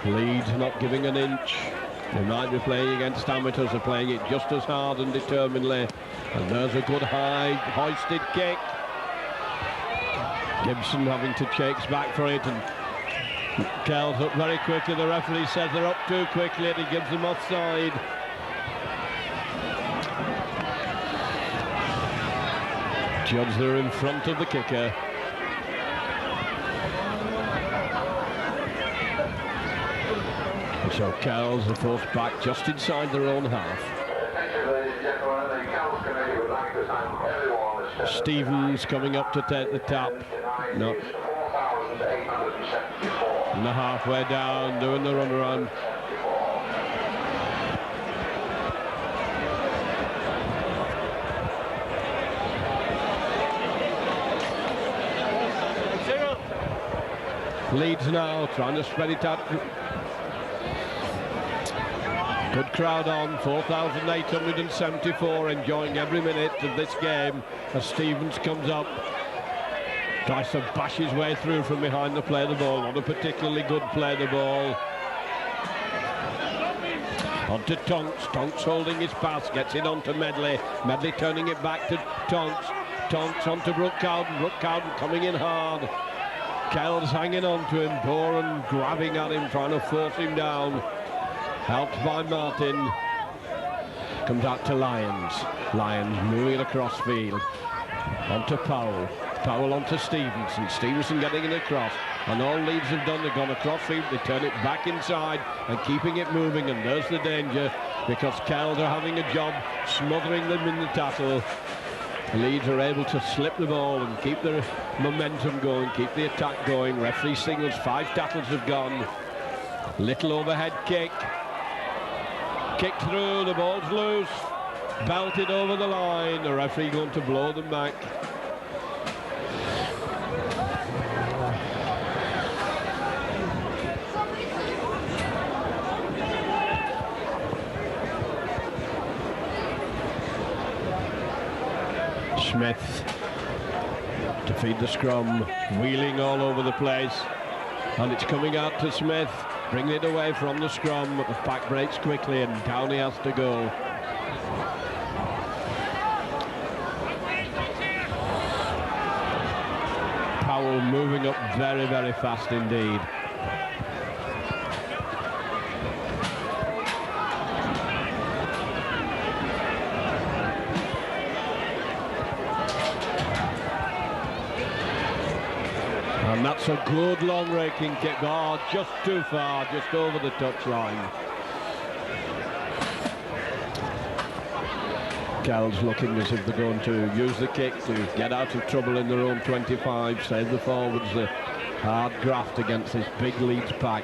Leeds not giving an inch. They might be playing against amateurs, they're playing it just as hard and determinedly And there's a good high hoisted kick. Gibson having to chase back for it, and Kells up very quickly. The referee says they're up too quickly and he gives them offside. Judge, they're in front of the kicker. So Kells are forced back just inside their own half. Stevens coming up to take the tap. No. And the halfway down, doing the run around. Leeds now trying to spread it out. Good crowd on, 4,874 enjoying every minute of this game as Stevens comes up. Tries to bash his way through from behind the play of the ball. Not a particularly good play of the ball. On to Tonks. Tonks holding his pass, gets it on to Medley. Medley turning it back to Tonks. Tonks on to Brookcowden. Brookcowden coming in hard. Kells hanging on to him. Boren grabbing at him, trying to force him down. Helped by Martin. Comes out to Lyons. Lyons moving it across field. On to Powell. Powell on to Stevenson. Stevenson getting it across. And all Leeds have done, they've gone across field. They turn it back inside and keeping it moving. And there's the danger because Kells are having a job smothering them in the tackle. Leeds are able to slip the ball and keep their momentum going, keep the attack going. Referee signals 5 tackles have gone. Little overhead kick. Kick through, the ball's loose. Belted over the line. The referee going to blow them back. Smith to feed the scrum, wheeling all over the place, and it's coming out to Smith, bringing it away from the scrum, but the pack breaks quickly and down he has to go. Powell moving up very, very fast indeed. And that's a good long raking kick. Oh, just too far, just over the touchline. Kells looking as if they're going to use the kick to get out of trouble in their own 25, save the forwards the hard graft against this big Leeds pack.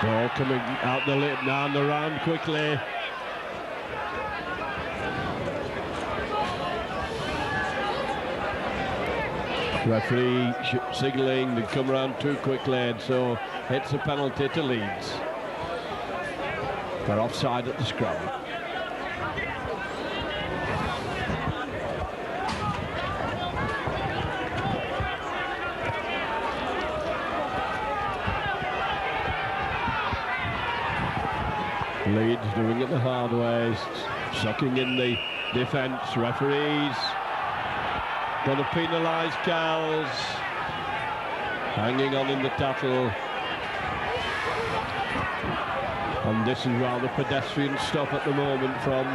Ball coming out the lip now and around quickly. Referee signalling to come around too quickly, and so it's a penalty to Leeds. They're offside at the scrum. Leeds doing it the hard way, sucking in the defence. Referees going to penalise Kells. Hanging on in the tackle. And this is rather pedestrian stuff at the moment from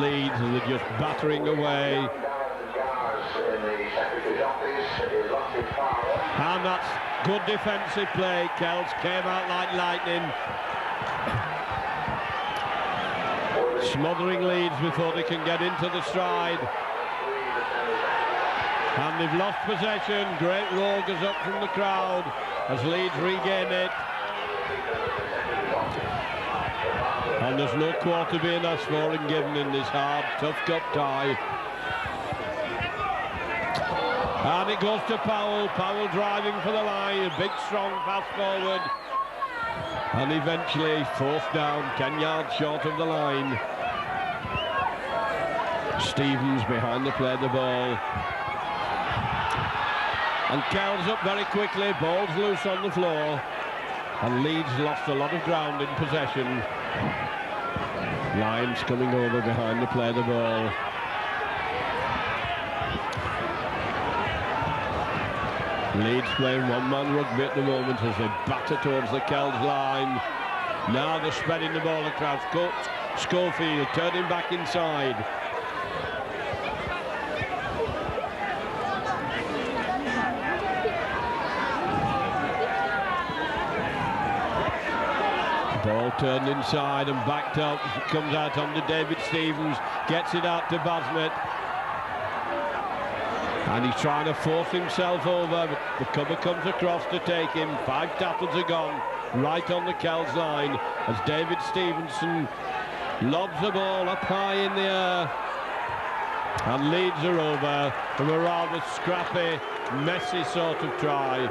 Leeds, and they're just battering away. And that's good defensive play. Kells came out like lightning. Smothering Leeds before they can get into the stride. And they've lost possession. Great roar goes up from the crowd as Leeds regain it. And there's no quarter being asked for and given in this hard, tough cup tie. And it goes to Powell. Powell driving for the line. A big, strong pass forward. And eventually forced down, 10 yards short of the line. Stevens behind the play of the ball. And Kells up very quickly, ball's loose on the floor. And Leeds lost a lot of ground in possession. Lions coming over behind to play the ball. Leeds playing one-man rugby at the moment as they batter towards the Kells line. Now they're spreading the ball across. Schofield turning back inside. Ball turned inside and backed up. Comes out onto David Stevens. Gets it out to Basnett. And he's trying to force himself over, but the cover comes across to take him. 5 tackles are gone, right on the Kells line, as David Stevenson lobs the ball up high in the air. And Leeds are over from a rather scrappy, messy sort of try.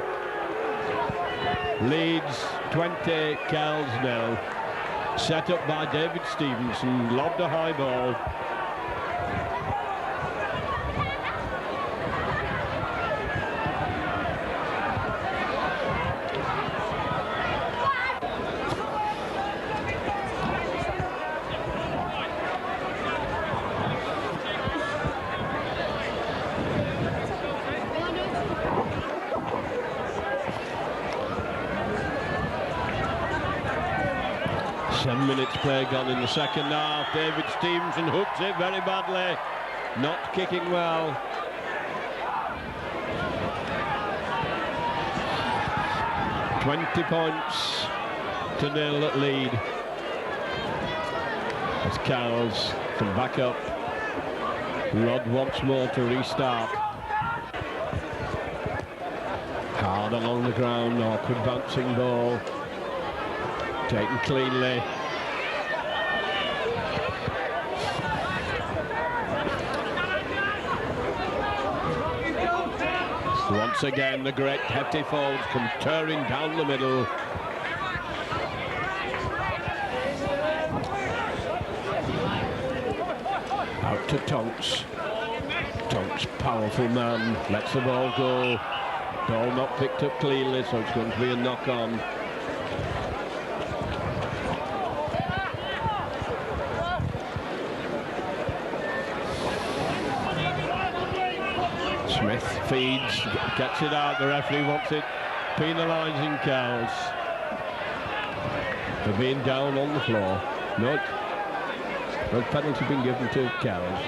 Leeds 20, Kells 0. Set up by David Stevenson, lobbed a high ball. Play gone in the second half. David Stevenson hooks it very badly, not kicking well. $20 points to 0 at lead as Kells come back up. Rod once more to restart. Hard along the ground, awkward bouncing ball, taken cleanly. Once again, the great hefty forwards come tearing down the middle. Out to Tonks. Tonks, powerful man, lets the ball go. Ball not picked up cleanly, so it's going to be a knock-on. Smith feeds, gets it out, the referee wants it penalising Kells for being down on the floor. No penalty been given to Kells.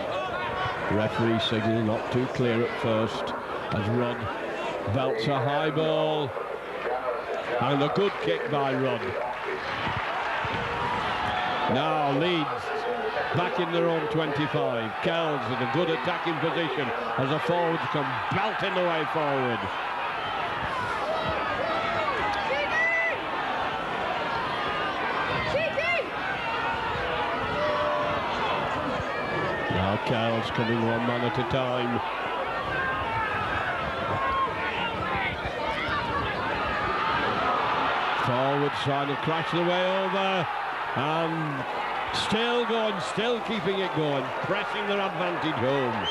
Referee signal not too clear at first as Rod belts a high ball and a good kick by Rod. Now Leeds back in their own 25. Kells in a good attacking position as the forwards come belting the way forward. Now Kells coming one man at a time. Forwards trying to crash the way over and still going, still keeping it going, pressing their advantage home.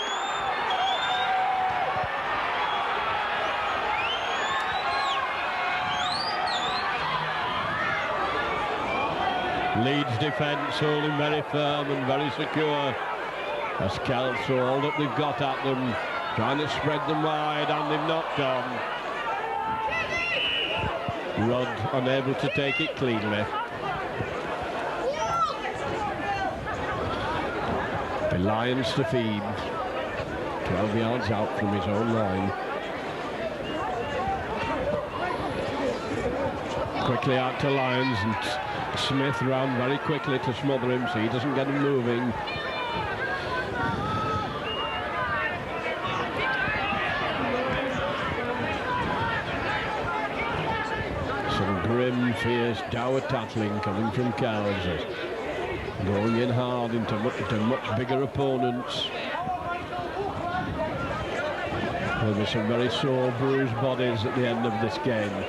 Leeds defence holding very firm and very secure as Kells throw all that they've got at them, trying to spread them wide, and they've knocked on. Rod unable to take it cleanly. The Lions to feed, 12 yards out from his own line. Quickly out to Lions, and Smith round very quickly to smother him so he doesn't get him moving. Some grim, fierce, dour tackling coming from Kells. Going in hard into much bigger opponents. There'll be some very sore, bruised bodies at the end of this game.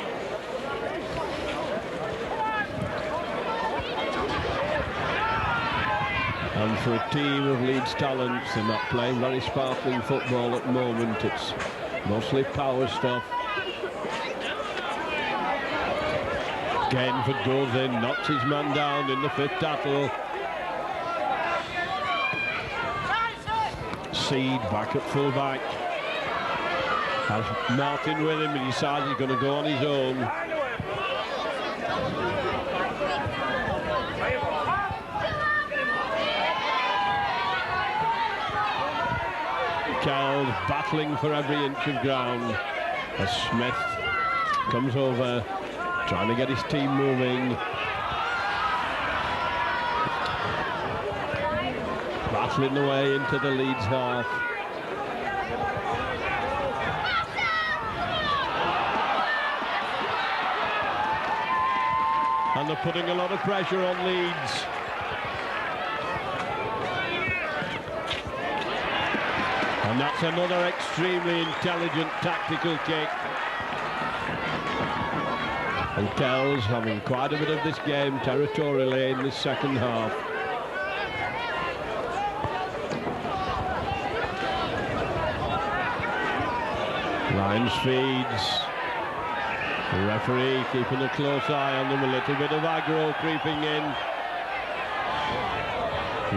And for a team of Leeds talents, they're not playing very sparkling football at the moment. It's mostly power stuff. Gainford goes in, knocks his man down in the 5th tackle. Seed back at full back. Has Martin with him, he decides he's going to go on his own. Kells battling for every inch of ground as Smith comes over, trying to get his team moving. Battling the way into the Leeds half. And they're putting a lot of pressure on Leeds. And that's another extremely intelligent tactical kick. And Kells having quite a bit of this game territorially in this second half. Lyons feeds. The referee keeping a close eye on them, a little bit of aggro creeping in.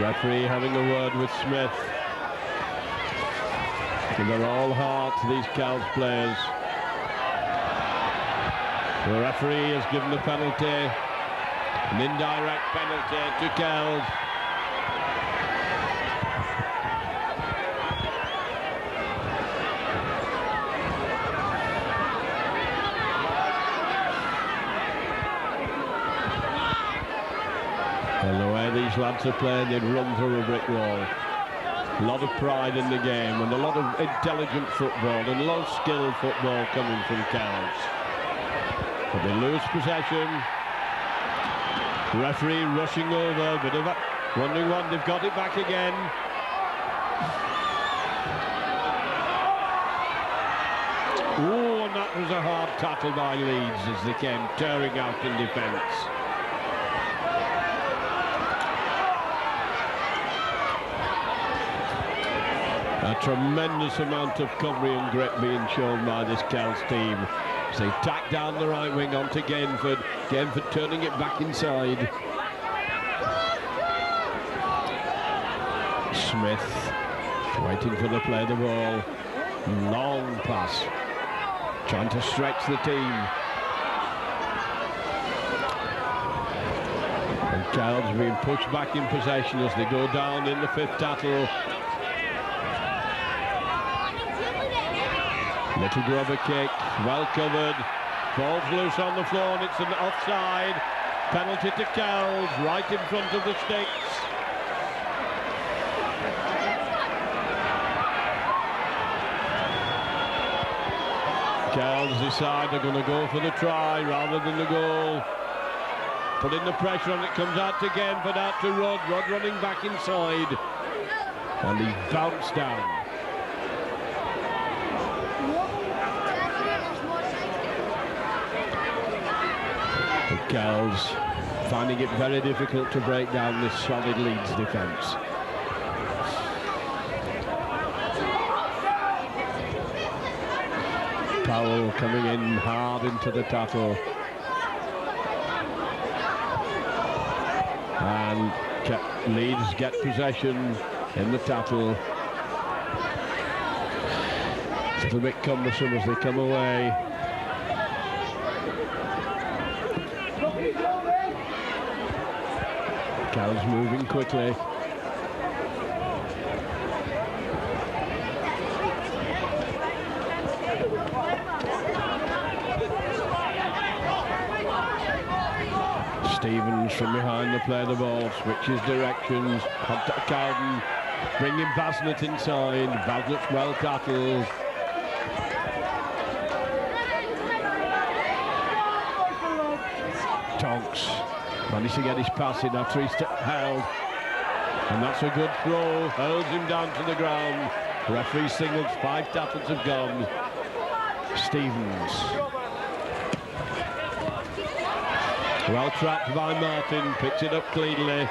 Referee having a word with Smith. And they're all heart, these Kells players. The referee has given a penalty, an indirect penalty to Kells. And the way these lads are playing, they'd run through a brick wall. A lot of pride in the game and a lot of intelligent football and a lot of skilled football coming from Kells. But they lose possession. Referee rushing over, bit of a 1-1, they've got it back again. Oh, and that was a hard tackle by Leeds as they came tearing out in defence. A tremendous amount of coverage and grit being shown by this Kells team. As they tack down the right wing onto Gainford. Gainford turning it back inside. Smith waiting for the play the ball. Long pass. Trying to stretch the team. And Kells being pushed back in possession as they go down in the fifth tackle. Little grubber kick, well covered, ball's loose on the floor and it's an offside. Penalty to Kells, right in front of the sticks. Kells decide they're going to go for the try rather than the goal. Putting the pressure on, it comes out to Gainford, out to Rudd. Rudd running back inside. And he's bounced down. Kells finding it very difficult to break down this solid Leeds defence. Powell coming in hard into the tackle. And Leeds get possession in the tackle. It's a little bit cumbersome as they come away. Kells moving quickly. Stevens from behind the play the ball, switches directions. Contact Cowden, bringing Basnett inside. Basnett's well tackled. Tonks managed to get his pass in after he's held. And that's a good throw. Hurls him down to the ground. Referee signals 5 tackles have gone. Stevens. Well trapped by Martin. Picks it up cleanly.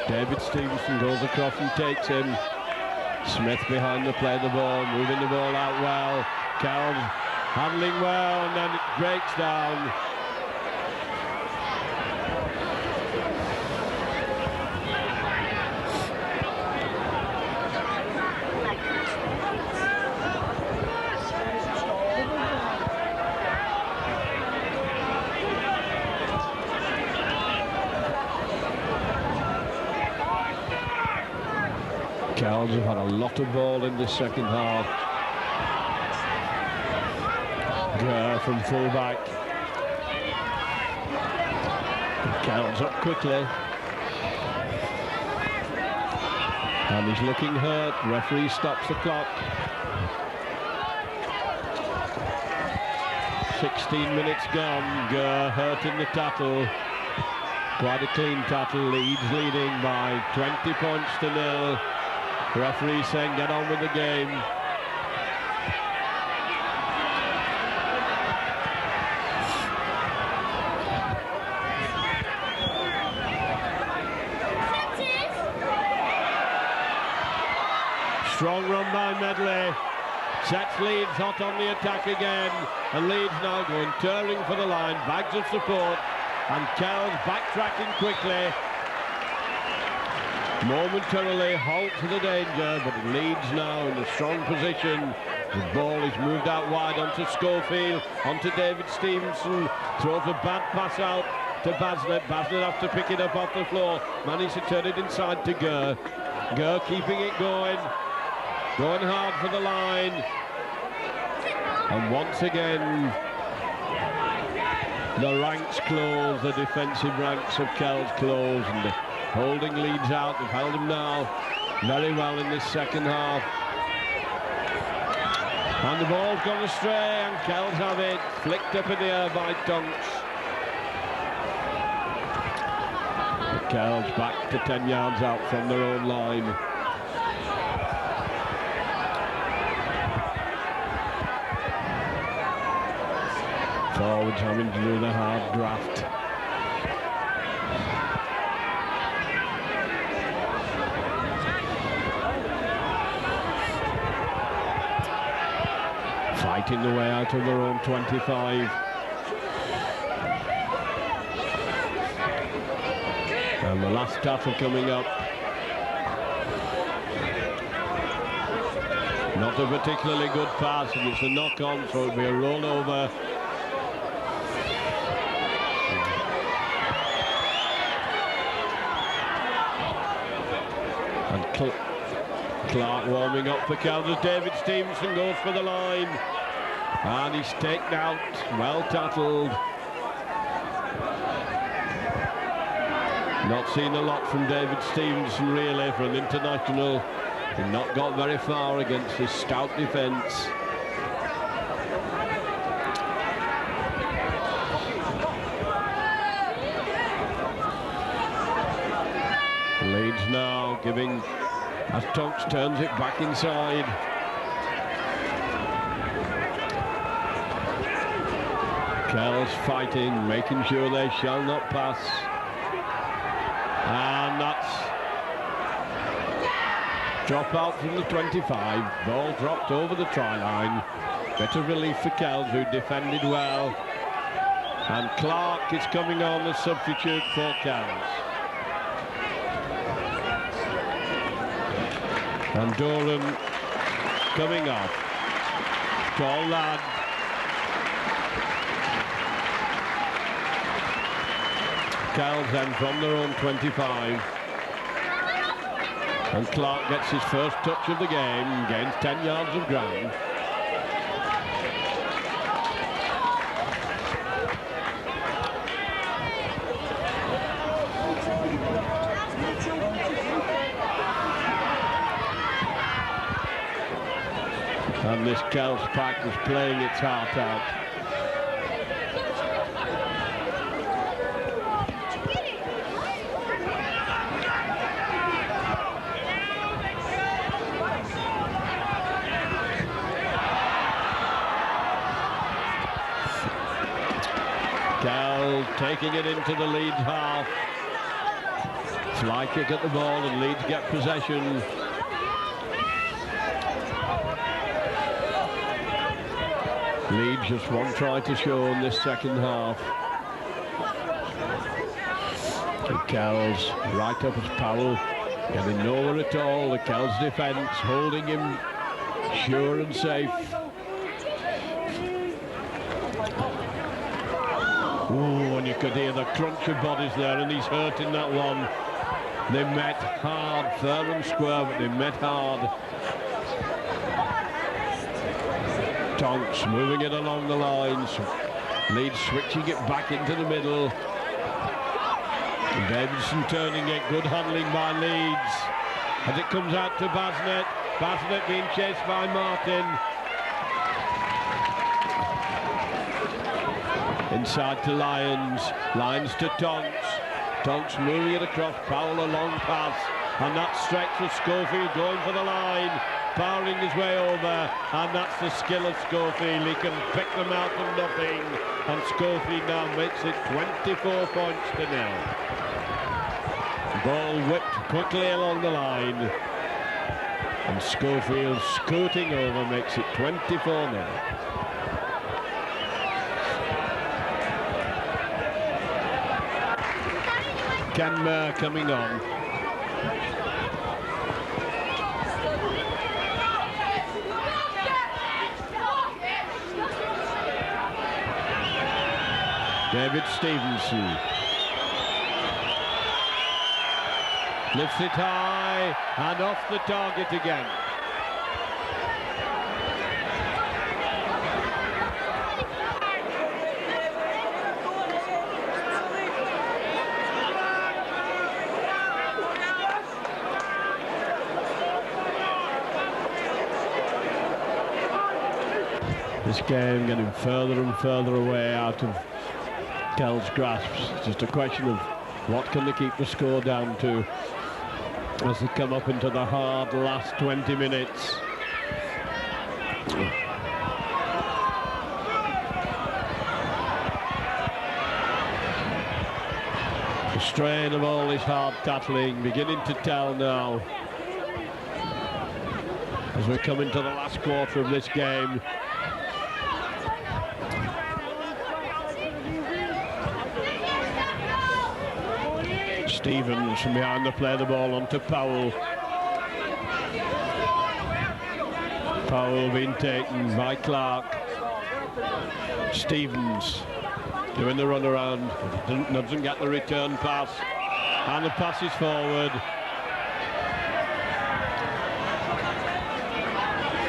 David Stevenson goes across and takes him. Smith behind the play the ball. Moving the ball out well. Kells handling well and then it breaks down. Kells have had a lot of ball in this second half. Gurr from full-back. Kells up quickly. And he's looking hurt. Referee stops the clock. 16 minutes gone. Gurr hurt in the tackle. Quite a clean tackle. Leeds leading by 20 points to 0. Referee saying get on with the game. Strong run by Medley. Sets Leeds hot on the attack again. And Leeds now going tearing for the line. Bags of support. And Kells backtracking quickly. Momentarily halt to the danger, but Leeds now in a strong position. The ball is moved out wide onto Schofield, onto David Stevenson. Throws a bad pass out to Basnett. Basnett has to pick it up off the floor. Managed to turn it inside to Gurr. Gurr keeping it going. Going hard for the line. And once again, the ranks close, the defensive ranks of Kells close, and they're holding Leeds out. They've held them now very well in this second half. And the ball's gone astray, and Kells have it flicked up in the air by Tonks. Kells back to 10 yards out from their own line. Forwards having to do the hard draft. Fighting the way out of their own 25. And the last tackle coming up. Not a particularly good pass, and it's a knock-on, so it'll be a rollover. Clark warming up for Kells. David Stevenson goes for the line. And he's taken out. Well tackled. Not seen a lot from David Stevenson really for an international. He's not got very far against this stout defence. Leeds now giving, as Tonks turns it back inside. Kells fighting, making sure they shall not pass. And that's drop out from the 25. Ball dropped over the try line. Bit of relief for Kells, who defended well. And Clark is coming on as substitute for Kells. And Doran coming off. Tall lad. Kells then from their own 25. And Clark gets his first touch of the game, gains 10 yards of ground. And this Kells pack was playing its heart out. Kells taking it into the Leeds half. Fly kick at the ball and Leeds get possession. Leeds just one try to show in this second half. Kells right up as Powell, getting nowhere at all. The Kells defence holding him sure and safe. Ooh, and you could hear the crunch of bodies there, and he's hurt in that one. They met hard, fair and square, but they met hard. Tonks moving it along the lines. Leeds switching it back into the middle. Davidson turning it, good handling by Leeds. As it comes out to Basnett. Basnett being chased by Martin. Inside to Lyons. Lyons to Tonks. Tonks moving it across. Powell a long pass. And that stretch of Schofield going for the line. Powering his way over. And that's the skill of Schofield. He can pick them out of nothing. And Schofield now makes it 24 points to 0. Ball whipped quickly along the line. And Schofield scooting over makes it 24-0. Kenmare coming on. David Stevenson. Lifts it high and off the target again. This game getting further and further away out of Kells' grasps. It's just a question of what can they keep the score down to as they come up into the hard last 20 minutes. The strain of all this hard tackling beginning to tell now as we come into the last quarter of this game. Stevens from behind the play the ball on to Powell. Powell being taken by Clark. Stevens doing the run around, doesn't get the return pass, and the pass is forward.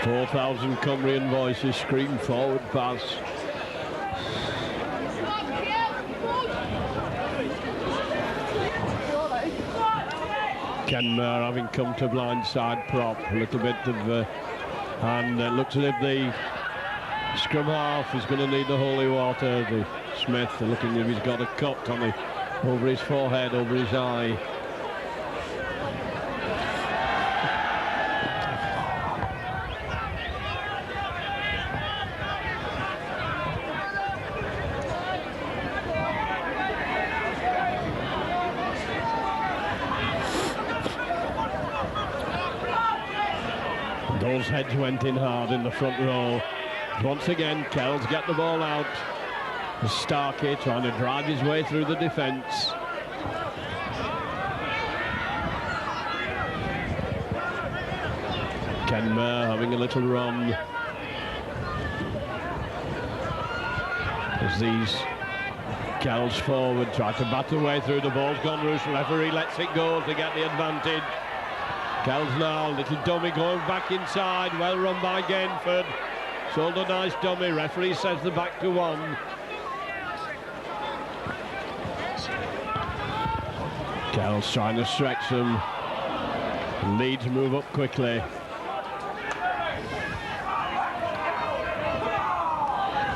4,000 Cumbrian voices scream forward pass. Kenmare having come to blindside prop, a little bit of, and it looks as if the scrum half is going to need the holy water. The Smith looking as if he's got a cut on over his forehead, over his eye. Those heads went in hard in the front row. Once again, Kells get the ball out. Starkey trying to drive his way through the defence. Kenmare having a little run. As these Kells forward try to bat their way through, the ball's gone loose. Referee lets it go to get the advantage. Kells now, little dummy going back inside, well run by Gainford. Sold a nice dummy, referee says they're back to 1. Kells trying to stretch them. Leeds move up quickly.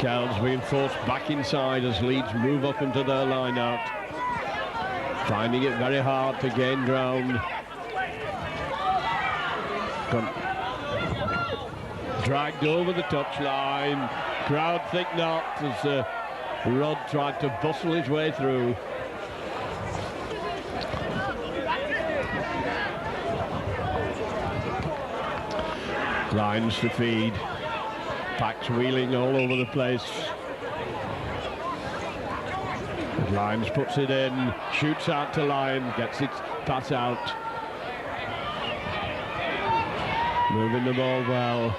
Kells being forced back inside as Leeds move up into their line out. Finding it very hard to gain ground. Dragged over the touchline. Crowd think not as Rod tried to bustle his way through. Lines to feed. Packs wheeling all over the place. Lyons puts it in, shoots out to Lyon, gets it pass out. Moving the ball well.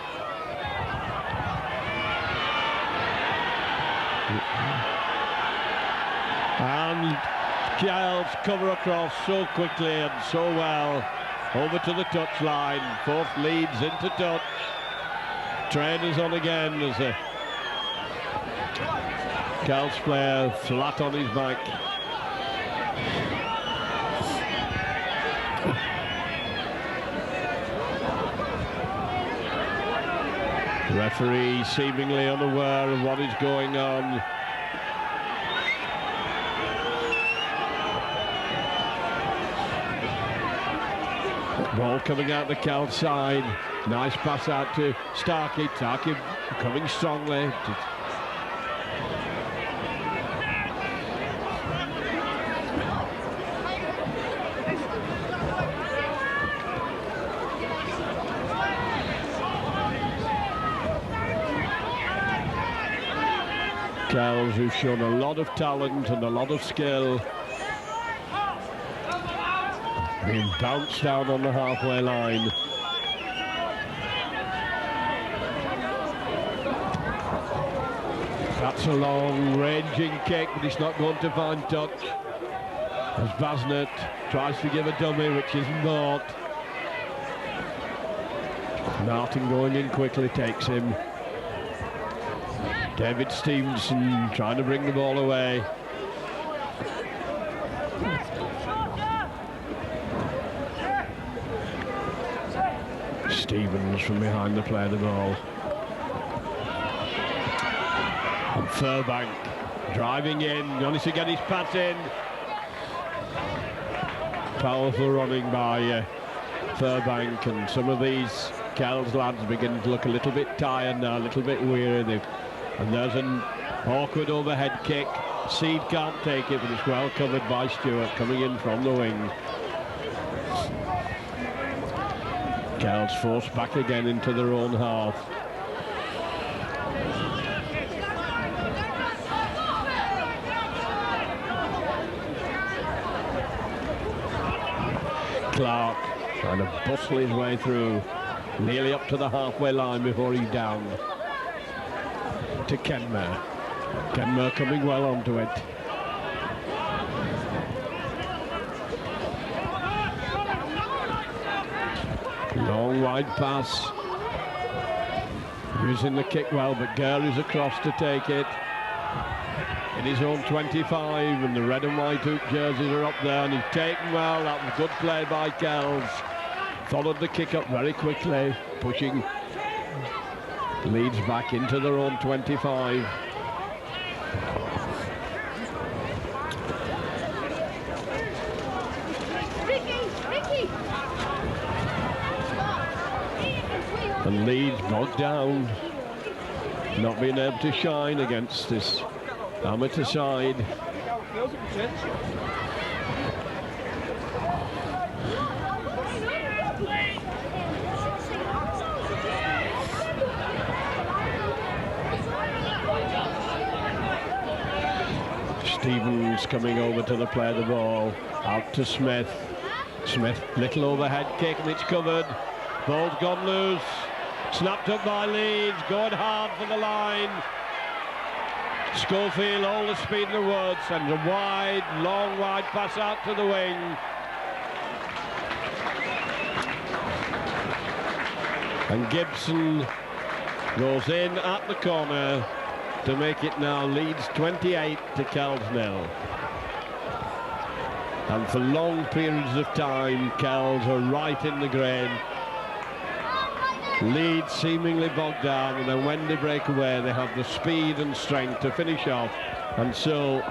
And Kells cover across so quickly and so well. Over to the touchline. Fourth Leeds into touch. Trainers on again as a Kells player flat on his back. Referee seemingly unaware of what is going on. Ball coming out the Kells side. Nice pass out to Starkey. Starkey coming strongly. Kells, who's shown a lot of talent and a lot of skill, being bounced down on the halfway line. That's a long ranging kick, but it's not going to find touch as Basnett tries to give a dummy, which is not. Martin going in quickly takes him. David Stevenson trying to bring the ball away. Stevens from behind the play of the ball. And Furbank driving in, managed to get his pass in. Powerful running by Furbank, and some of these Kells lads begin to look a little bit tired now, a little bit weary. And there's an awkward overhead kick. Seed can't take it, but it's well covered by Stewart coming in from the wing. Kells forced back again into their own half. Clark trying to bustle his way through, nearly up to the halfway line before he's down. To Kenmare. Kenmare coming well onto it. Long wide pass. Using the kick well, but Gary's across to take it. In his own 25, and the red and white hoop jerseys are up there, and he's taken well. That was good play by Kells. Followed the kick up very quickly, pushing Leeds back into their own 25. And Leeds bogged down, not being able to shine against this amateur side. Stevens coming over to the play of the ball, out to Smith. Smith, little overhead kick, and it's covered. Ball's gone loose, snapped up by Leeds, going hard for the line. Schofield, all the speed in the world, sends a wide, long, wide pass out to the wing. And Gibson goes in at the corner to make it now Leeds 28 to Kells 0. And for long periods of time, Kells are right in the grain. Leeds seemingly bogged down, and then when they break away, they have the speed and strength to finish off. And so,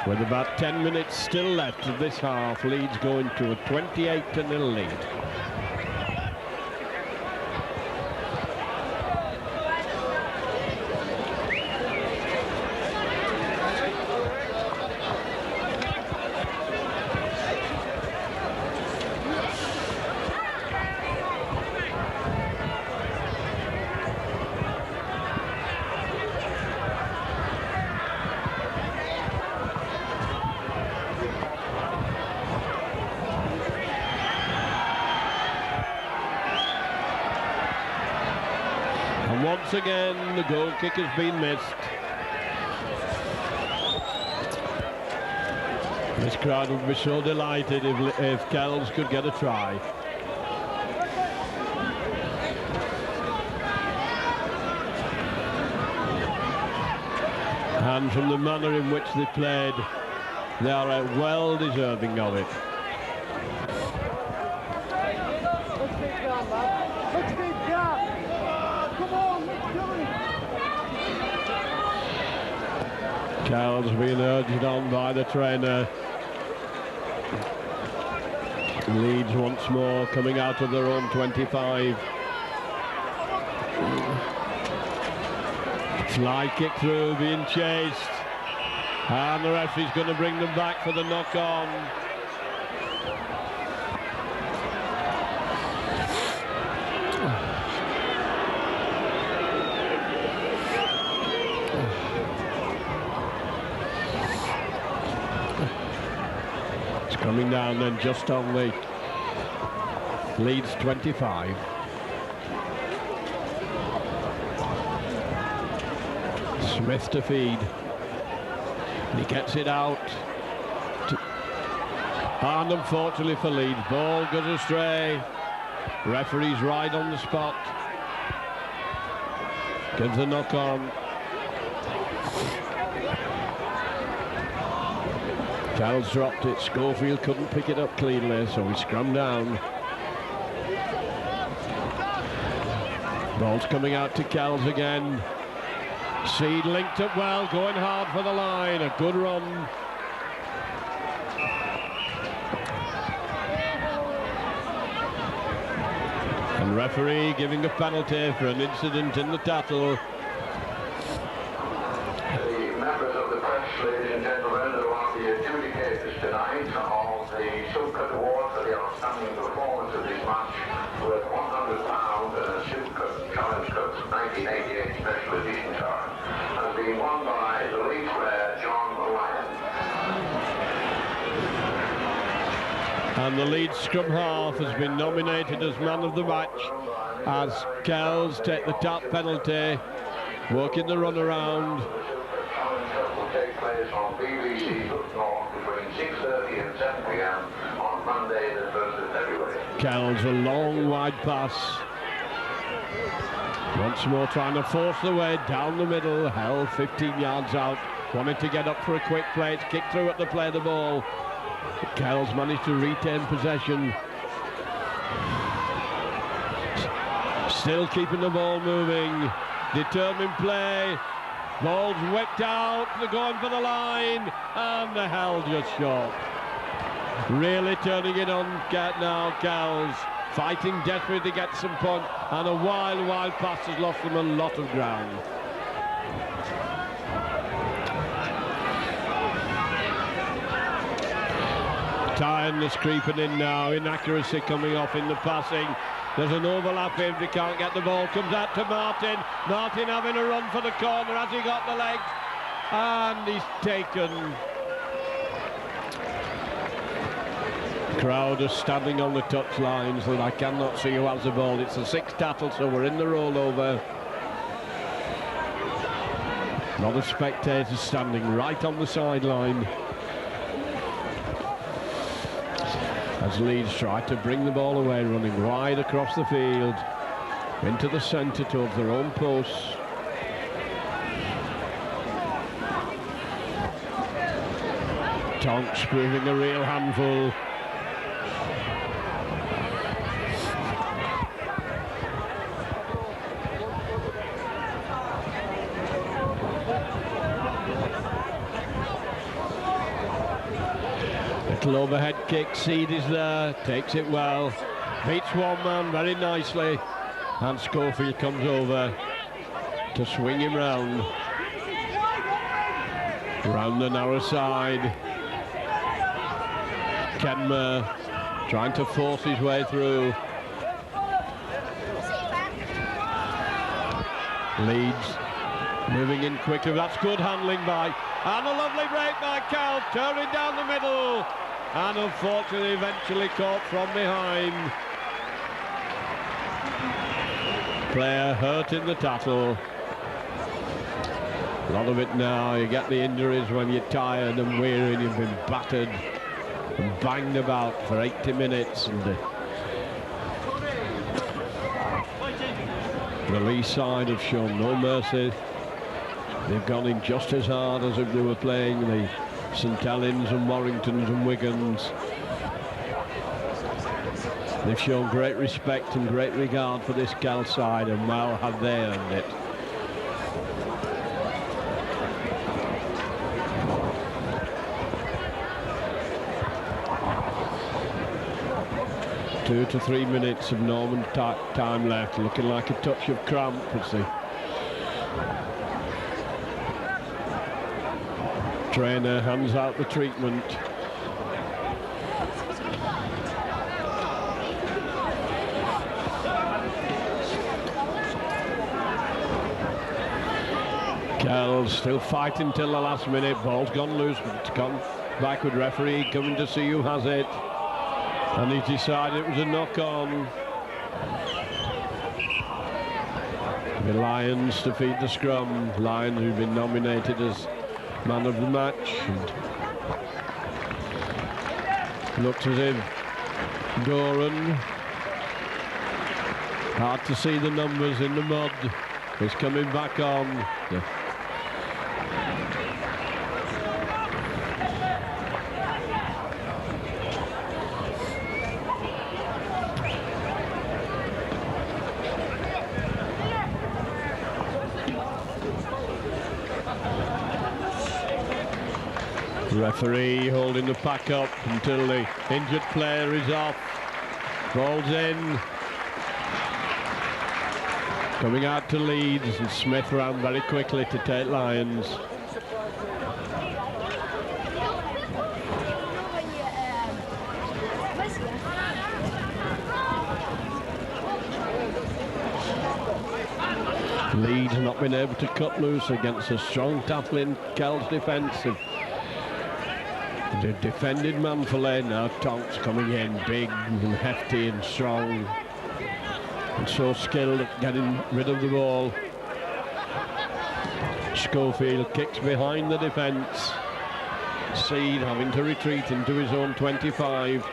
with about 10 minutes still left of this half, Leeds going to a 28-0 lead. Once again, the goal kick has been missed. This crowd would be so delighted if Kells could get a try. And from the manner in which they played, they are well deserving of it. Kells being urged on by the trainer. Leeds once more coming out of their own 25. Fly kick through, being chased. And the referee's going to bring them back for the knock-on. It's coming down then just on the Leeds 25. Smith to feed. He gets it out. And unfortunately for Leeds, ball goes astray. Referee's right on the spot. Gives the knock on. Kells dropped it. Schofield couldn't pick it up cleanly, so he scrummed down. Ball's coming out to Kells again. Seed linked up well, going hard for the line. A good run. And referee giving a penalty for an incident in the tackle. The members of the press, ladies and gentlemen, who are the adjudicators tonight of the Silkcut Award for the outstanding performance of this match, worth £100 and a Silkcut Challenge Cup 1988 Special Edition card, has been won by the Leeds player John Lyon. And the Leeds scrum half has been nominated as man of the match as Kells take the tap penalty, working the run around. The Silkcut Challenge Cup will take place on BBC Hook North between 6:30 and 7 p.m. on Monday the 1st of February. Kells a long wide pass. Once more trying to force the way down the middle, held 15 yards out, wanted to get up for a quick play, it's kicked through at the play of the ball. But Kells managed to retain possession. Still keeping the ball moving, determined play, ball's whipped out, they're going for the line, and the held just short. Really turning it on now, Kells. Fighting desperately to get some point, and a wild pass has lost them a lot of ground. Tiredness creeping in now, inaccuracy coming off in the passing. There's an overlap if he can't get the ball, comes out to Martin. Martin having a run for the corner, has he got the legs? And he's taken. Crowd are standing on the touchlines, and I cannot see who has the ball. It's the sixth tackle, so we're in the rollover. A lot of spectators standing right on the sideline as Leeds try to bring the ball away, running wide across the field into the centre towards their own posts. Tonks proving a real handful. Little overhead kick, Seed is there, takes it well, beats one man very nicely, and Schofield comes over to swing him round the narrow side. Kenmer trying to force his way through. Leeds moving in quickly, that's good handling by, and a lovely break by Kells, turning down the middle. And unfortunately eventually caught from behind. Player hurt in the tackle. A lot of it now, you get the injuries when you're tired and weary and you've been battered. and banged about for 80 minutes, and the Leeds side have shown no mercy. They've gone in just as hard as if they were playing the St Helens and Warringtons and Wigans. They've shown great respect and great regard for this Kells side, and well have they earned it. Two to 3 minutes of Norman time left, looking like a touch of cramp as the trainer hands out the treatment. Kells still fighting till the last minute. Ball's gone loose, but it's gone back with referee coming to see who has it. And he's decided it was a knock-on. The Lions to feed the scrum. Lions who've been nominated as man of the match. And looks as if Doran, hard to see the numbers in the mud, is coming back on. Referee holding the pack up until the injured player is off. Ball's in. Coming out to Leeds, and Smith ran very quickly to take Lions. Leeds not been able to cut loose against a strong tackling Kells defence. They've defended manfully. Now Tonks coming in big and hefty and strong, and so skilled at getting rid of the ball. Schofield kicks behind the defence. Seed having to retreat into his own 25.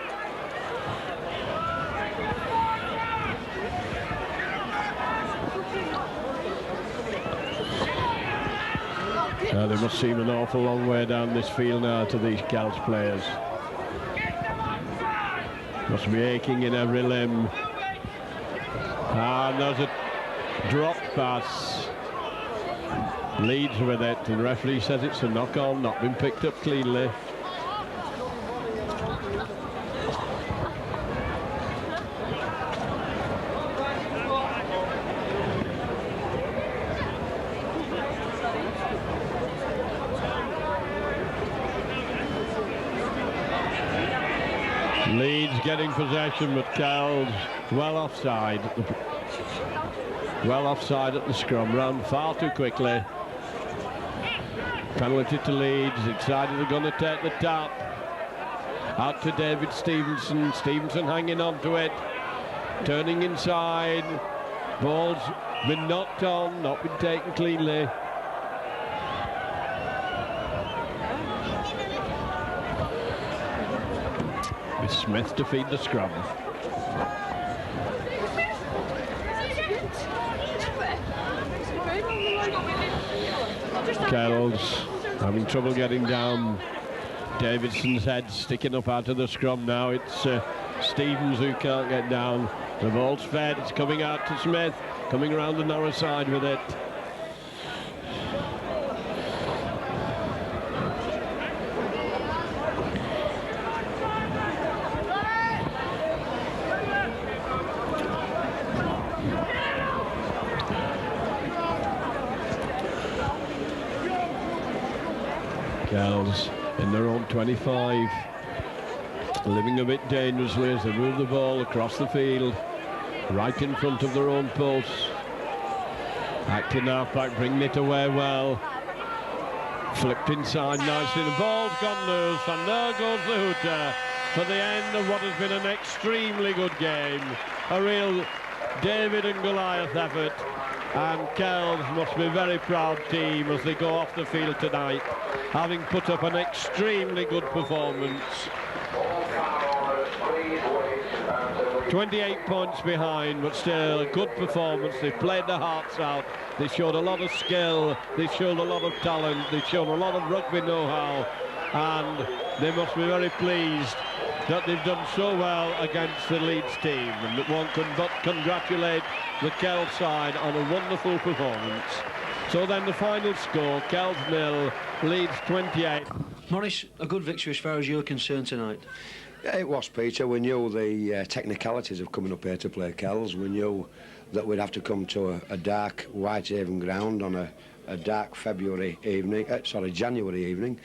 They must seem an awful long way down this field now to these Kells players. Must be aching in every limb. And there's a drop pass. Leeds with it, and the referee says it's a knock-on, not been picked up cleanly. Leeds getting possession, but Kells well offside. Well offside at the scrum, ran far too quickly. Penalty to Leeds. Excited they're going to take the tap. Out to David Stevenson. Stevenson hanging on to it. Turning inside. Ball's been knocked on, not been taken cleanly. With Smith to feed the scrum. Kells having trouble getting down. Davidson's head sticking up out of the scrum now. It's Stevens who can't get down. The ball's fed, it's coming out to Smith, coming around the narrow side with it. Kells in their own 25, living a bit dangerously as they move the ball across the field, right in front of their own posts. Acting half-back, bringing it away well. Flipped inside nicely, the ball's gone loose, and there goes the hooter for the end of what has been an extremely good game. A real David and Goliath effort, and Kells must be a very proud team as they go off the field tonight, having put up an extremely good performance. 28 points behind, but still a good performance. They played their hearts out. They showed a lot of skill. They showed a lot of talent. They showed a lot of rugby know-how, and they must be very pleased that they've done so well against the Leeds team, and that one can but congratulate the Kells side on a wonderful performance. So then the final score, Kells 0, Leeds 28. Maurice, a good victory as far as you're concerned tonight. Yeah, it was, Peter. We knew the technicalities of coming up here to play Kells. We knew that we'd have to come to a dark Whitehaven ground on a dark January evening.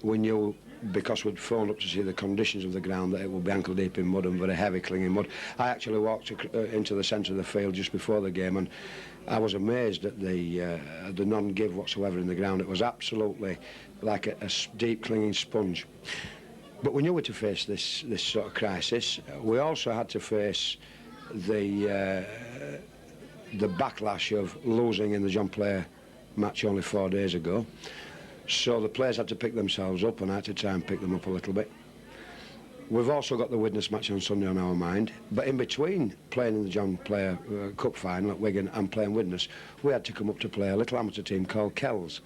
We knew, because we'd phoned up to see the conditions of the ground, that it would be ankle deep in mud and very heavy clinging mud. I actually walked into the centre of the field just before the game, and I was amazed at the non-give whatsoever in the ground. It was absolutely like a deep clinging sponge. But we knew we had to face this sort of crisis. We also had to face the backlash of losing in the John Player match only 4 days ago. So the players had to pick themselves up, and I had to try and pick them up a little bit. We've also got the Widnes match on Sunday on our mind, but in between playing in the John Player Cup final at Wigan and playing Widnes, we had to come up to play a little amateur team called Kells.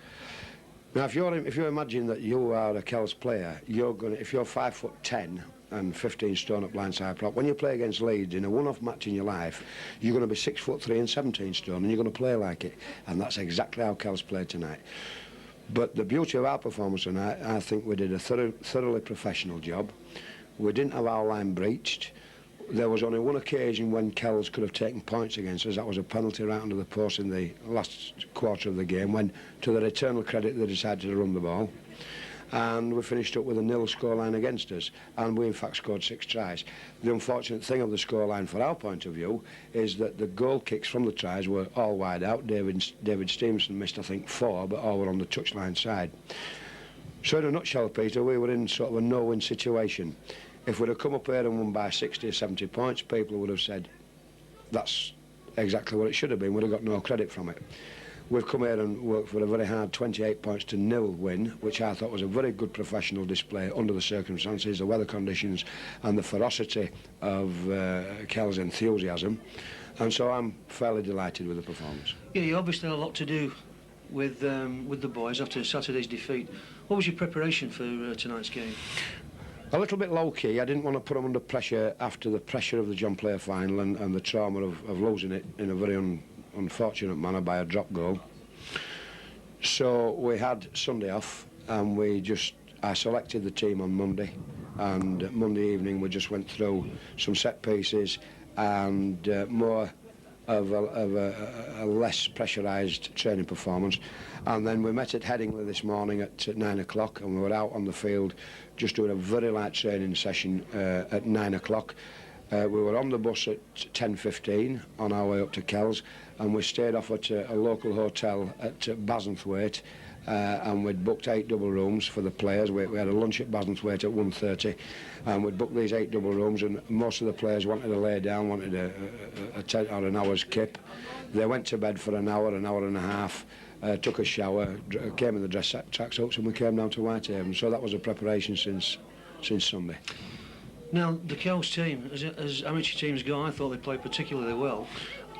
Now, if you imagine that you are a Kells player, if you're 5'10" and 15 stone up blindside prop, when you play against Leeds in a one-off match in your life, you're going to be 6'3" and 17 stone, and you're going to play like it. And that's exactly how Kells played tonight. But the beauty of our performance tonight, I think we did a thoroughly professional job. We didn't have our line breached. There was only one occasion when Kells could have taken points against us. That was a penalty right under the post in the last quarter of the game, when, to their eternal credit, they decided to run the ball. And we finished up with a 0 scoreline against us, and we in fact scored 6 tries. The unfortunate thing of the scoreline from our point of view is that the goal kicks from the tries were all wide out. David Stevenson missed, I think, 4, but all were on the touchline side. So in a nutshell, Peter, we were in sort of a no-win situation. If we'd have come up here and won by 60 or 70 points, people would have said that's exactly what it should have been. We'd have got no credit from it. We've come here and worked for a very hard 28 points to 0 win, which I thought was a very good professional display under the circumstances, the weather conditions and the ferocity of Kells' enthusiasm. And so I'm fairly delighted with the performance. Yeah, you obviously had a lot to do with the boys after Saturday's defeat. What was your preparation for tonight's game? A little bit low-key. I didn't want to put them under pressure after the pressure of the John Player final and the trauma of losing it in a very unfortunate manner by a drop goal. So we had Sunday off, and I selected the team on Monday, and Monday evening we just went through some set pieces and more of a less pressurised training performance. And then we met at Headingley this morning at 9 o'clock, and we were out on the field just doing a very light training session at 9 o'clock. We were on the bus at 10:15 on our way up to Kells, and we stayed off at a local hotel at Bassenthwaite, and we'd booked 8 double rooms for the players. We had a lunch at Bassenthwaite at 1:30, and we'd booked these 8 double rooms, and most of the players wanted to lay down, wanted a 10 or an hour's kip. They went to bed for an hour and a half, took a shower, came in the dress tracksuits, and we came down to Whitehaven. So that was a preparation since Sunday. Now, the Kells team, as amateur teams go, I thought they played particularly well.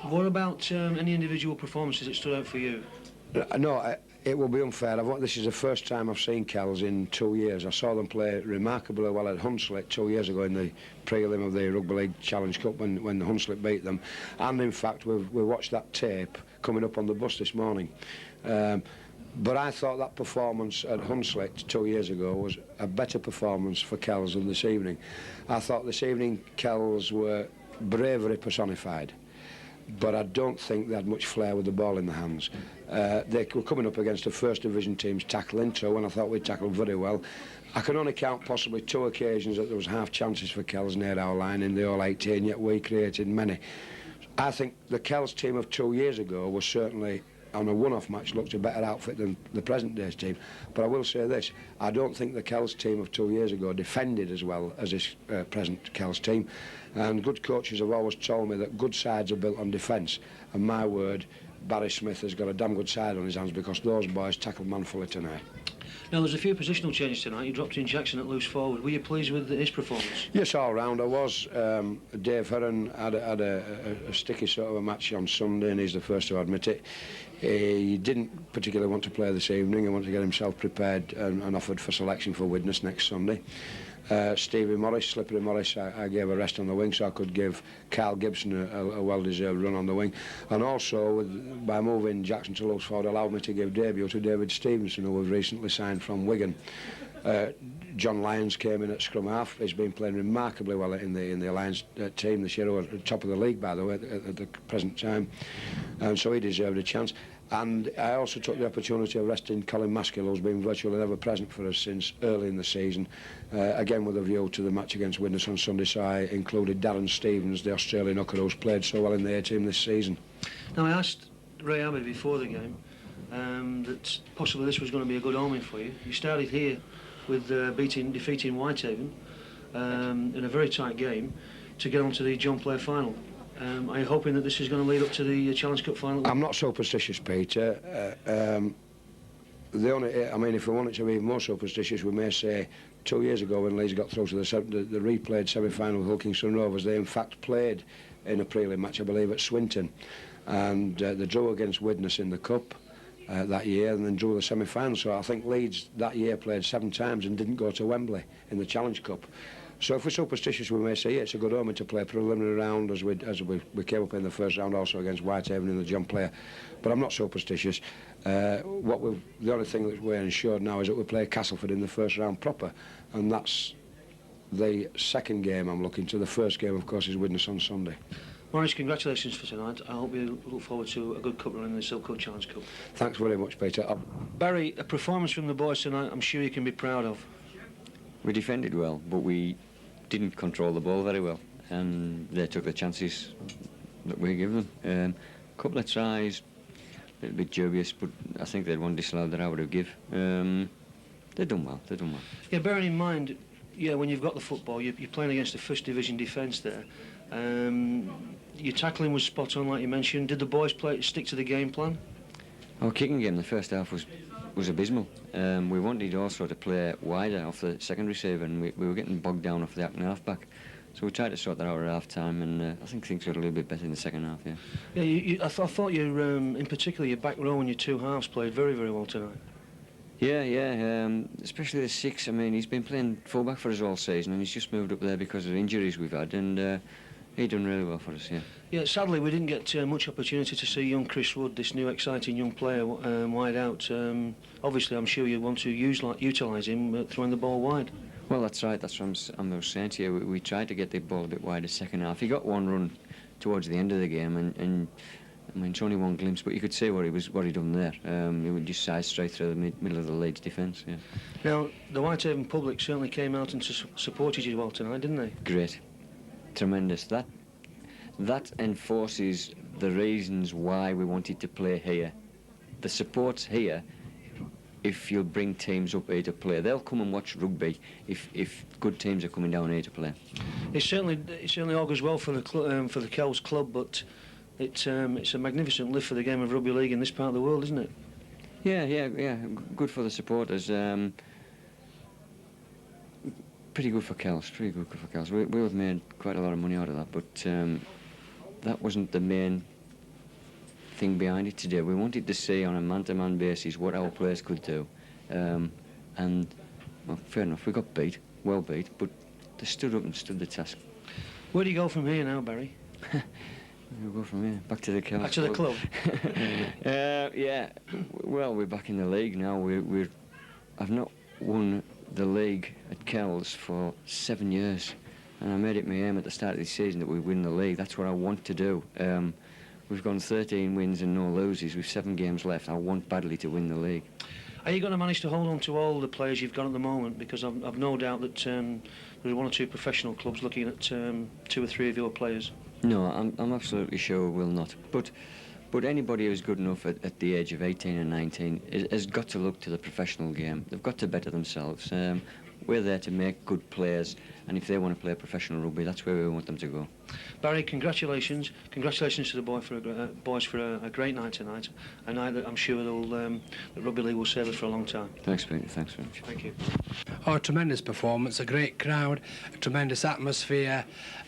What about any individual performances that stood out for you? No, it will be unfair. This is the first time I've seen Kells in 2 years. I saw them play remarkably well at Hunslet 2 years ago in the prelim of the Rugby League Challenge Cup when Hunslet beat them. And in fact, we watched that tape coming up on the bus this morning. But I thought that performance at Hunslet 2 years ago was a better performance for Kells than this evening. I thought this evening Kells were bravery personified, but I don't think they had much flair with the ball in the hands. They were coming up against a First Division team's tackling too, and I thought we tackled very well. I can only count possibly 2 occasions that there was half chances for Kells near our line in the all 18, yet we created many. I think the Kells team of 2 years ago was certainly, on a one-off match, looked a better outfit than the present day's team. But I will say this, I don't think the Kells team of 2 years ago defended as well as this present Kells team. And good coaches have always told me that good sides are built on defence. And my word, Barry Smith has got a damn good side on his hands, because those boys tackled manfully tonight. Now, there's a few positional changes tonight. You dropped in Jackson at loose forward. Were you pleased with his performance? Yes, all round I was. Dave Heron had a sticky sort of a match on Sunday, and he's the first to admit it. He didn't particularly want to play this evening. He wanted to get himself prepared and offered for selection for Widnes next Sunday. Stevie Morris, Slippery Morris, I gave a rest on the wing so I could give Carl Gibson a well-deserved run on the wing. And also, by moving Jackson to loose forward, allowed me to give debut to David Stevenson, who we've recently signed from Wigan. John Lyons came in at scrum half. He's been playing remarkably well in the Alliance team this year, at the top of the league, by the way, at the present time. And so he deserved a chance. And I also took the opportunity of resting Colin Maskill, who's been virtually never present for us since early in the season, again with a view to the match against Widnes on Sunday. So I included Darren Stevens, the Australian hooker who's played so well in the A-team this season. Now, I asked Ray Abbey before the game that possibly this was going to be a good omen for you. You started here with defeating Whitehaven in a very tight game to get on to the John Player final. Are you hoping that this is going to lead up to the Challenge Cup final? I'm not superstitious, Peter. The only, I mean, if we want it to be even more superstitious, we may say 2 years ago when Leeds got through to the replayed semi-final with Hull Kingston Rovers, they in fact played in a prelim match, I believe, at Swinton, and they drew against Widnes in the Cup that year, and then drew the semi-final. So I think Leeds that year played 7 times and didn't go to Wembley in the Challenge Cup. So if we're superstitious, we may say, yeah, it's a good omen to play a preliminary round as we came up in the first round also against Whitehaven in the John Player. But I'm not superstitious. The only thing that we're ensured now is that we play Castleford in the first round proper, and that's the second game I'm looking to. The first game, of course, is Widnes on Sunday. Maurice, congratulations for tonight. I hope you look forward to a good cup run in the Silco Challenge Cup. Thanks very much, Peter. Barry, a performance from the boys tonight I'm sure you can be proud of. We defended well, but we didn't control the ball very well, and they took the chances that we gave them. A couple of tries, a little bit dubious, but I think they'd one disallowed that I would have give. They've done well, they've done well. Yeah, bearing in mind, yeah, when you've got the football, you're playing against the first division defence there. Your tackling was spot on, like you mentioned. Did the boys stick to the game plan? Our kicking game, the first half was abysmal. We wanted also to play wider off the second receiver, and we were getting bogged down off the half-back. So we tried to sort that out at half-time, and I think things got a little bit better in the second half, yeah. Yeah, I thought you, in particular, your back row and your two halves played very, very well tonight. Yeah, especially the 6. I mean, he's been playing full-back for us all season, and he's just moved up there because of injuries we've had, and he done really well for us, yeah. Yeah, sadly we didn't get much opportunity to see young Chris Wood, this new exciting young player, wide out. Obviously, I'm sure you want to utilise him throwing the ball wide. Well, that's right. That's what I was saying to you. We tried to get the ball a bit wider second half. He got one run towards the end of the game, and I mean, it's only one glimpse, but you could see what he done there. He would just side straight through the middle of the Leeds defence. Yeah. Now, the Whitehaven public certainly came out and supported you well tonight, didn't they? Great, tremendous. That enforces the reasons why we wanted to play here. The support's here if you'll bring teams up here to play. They'll come and watch rugby if good teams are coming down here to play. It certainly augurs well for the Kells club, but it's a magnificent lift for the game of rugby league in this part of the world, isn't it? Yeah. Good for the supporters. Pretty good for Kells. We have made quite a lot of money out of that, but that wasn't the main thing behind it today. We wanted to see on a man-to-man basis what our players could do, and well, fair enough, we got beat, well beat, but they stood up and stood the task. Where do you go from here now, Barry? We'll go from here back to the Kells. Back to the club. Yeah. Well, we're back in the league now. I've not won the league at Kells for 7 years, and I made it my aim at the start of this season that we win the league. That's what I want to do. We've gone 13 wins and no loses with 7 games left. I want badly to win the league. Are you going to manage to hold on to all the players you've got at the moment? Because I've no doubt that there's 1 or 2 professional clubs looking at 2 or 3 of your players. No, I'm absolutely sure we will not. But anybody who's good enough at the age of 18 and 19 has got to look to the professional game. They've got to better themselves. We're there to make good players and if they want to play professional rugby, that's where we want them to go. Barry, congratulations to the boys for a great night tonight. A night that I'm sure the rugby league will savour for a long time. Thanks, Peter. Thanks very much. Thank you. Oh, a tremendous performance, a great crowd, a tremendous atmosphere,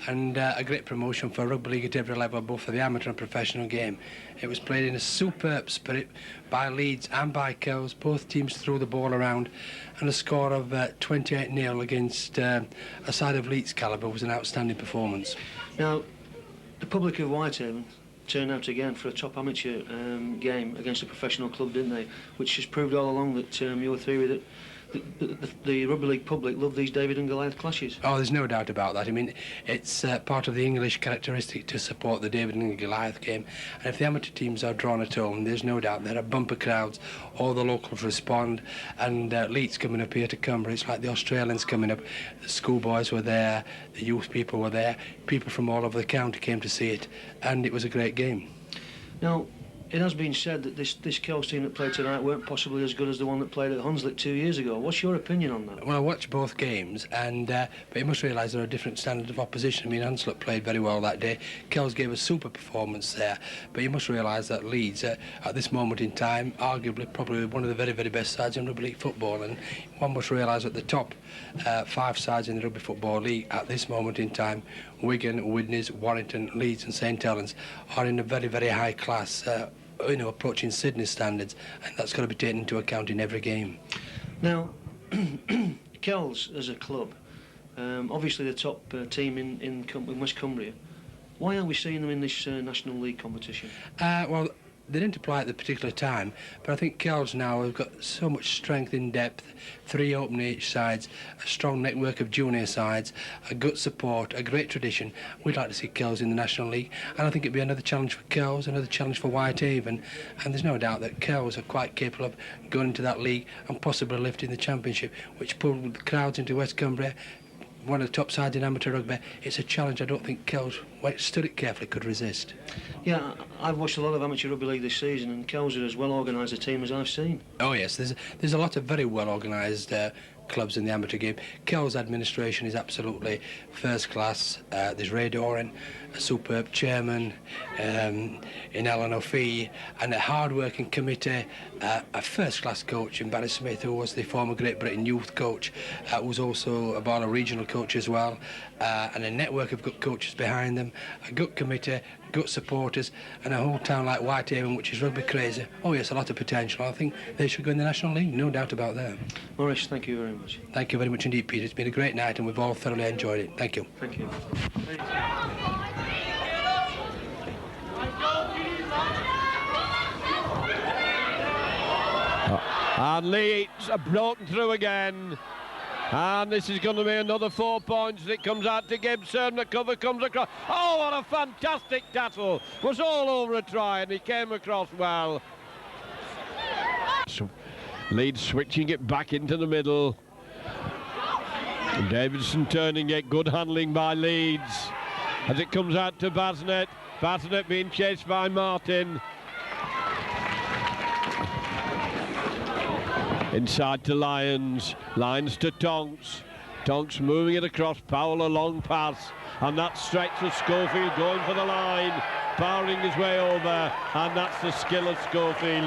and a great promotion for rugby league at every level, both for the amateur and professional game. It was played in a superb spirit by Leeds and by Kells. Both teams threw the ball around, and a score of 28-0 against a side of Leeds calibre was an outstanding performance. Now, the public of Whitehaven turned out again for a top amateur game against a professional club, didn't they? Which has proved all along that your theory that the rugby league public love these David and Goliath clashes. Oh, there's no doubt about that. I mean, it's part of the English characteristic to support the David and Goliath game. And if the amateur teams are drawn at home, there's no doubt there are bumper crowds. All the locals respond. And Leeds coming up here to Cumbria, it's like the Australians coming up. The schoolboys were there, the youth people were there, people from all over the county came to see it, and it was a great game. Now, it has been said that this Kells team that played tonight weren't possibly as good as the one that played at Hunslet 2 years ago. What's your opinion on that? Well, I watched both games, and but you must realise there are different standards of opposition. I mean, Hunslet played very well that day. Kells gave a super performance there, but you must realise that Leeds, at this moment in time, arguably probably one of the very, very best sides in rugby league football, and one must realise that the top 5 sides in the rugby football league at this moment in time, Wigan, Widnes, Warrington, Leeds and St Helens, are in a very, very high class, approaching Sydney standards, and that's got to be taken into account in every game. Now, Kells as a club, obviously the top team in West Cumbria. Why aren't we seeing them in this National League competition? Well, they didn't apply at the particular time, but I think Kells now have got so much strength in depth, 3 open age sides, a strong network of junior sides, a good support, a great tradition. We'd like to see Kells in the National League, and I think it'd be another challenge for Kells, another challenge for Whitehaven, and there's no doubt that Kells are quite capable of going into that league and possibly lifting the championship, which pulled the crowds into West Cumbria, one of the top sides in amateur rugby. It's a challenge I don't think Kells, when it stood it carefully, could resist. Yeah, I've watched a lot of amateur rugby league this season, and Kells are as well organised a team as I've seen. Oh yes, there's a lot of very well organised clubs in the amateur game. Kells administration is absolutely first class. There's Ray Doran, a superb chairman, in Alan O'Fee, and a hard-working committee, a first-class coach in Barry Smith, who was the former Great Britain youth coach, was also a Barlow regional coach as well, and a network of good coaches behind them, a good committee, good supporters, and a whole town like Whitehaven, which is rugby crazy. Oh yes, a lot of potential. I think they should go in the National League, no doubt about that. Maurice, thank you very much. Thank you very much indeed, Peter. It's been a great night, and we've all thoroughly enjoyed it. Thank you. Thank you. And Leeds are broken through again. And this is going to be another 4 points. It comes out to Gibson. The cover comes across. Oh, what a fantastic tackle. Was all over a try, and he came across well. So Leeds switching it back into the middle. And Davidson turning it. Good handling by Leeds. As it comes out to Basnett. Basnett being chased by Martin. Inside to Lyons. Lyons to Tonks. Tonks moving it across. Powell a long pass. And that stretch for Schofield going for the line. Powering his way over. And that's the skill of Schofield.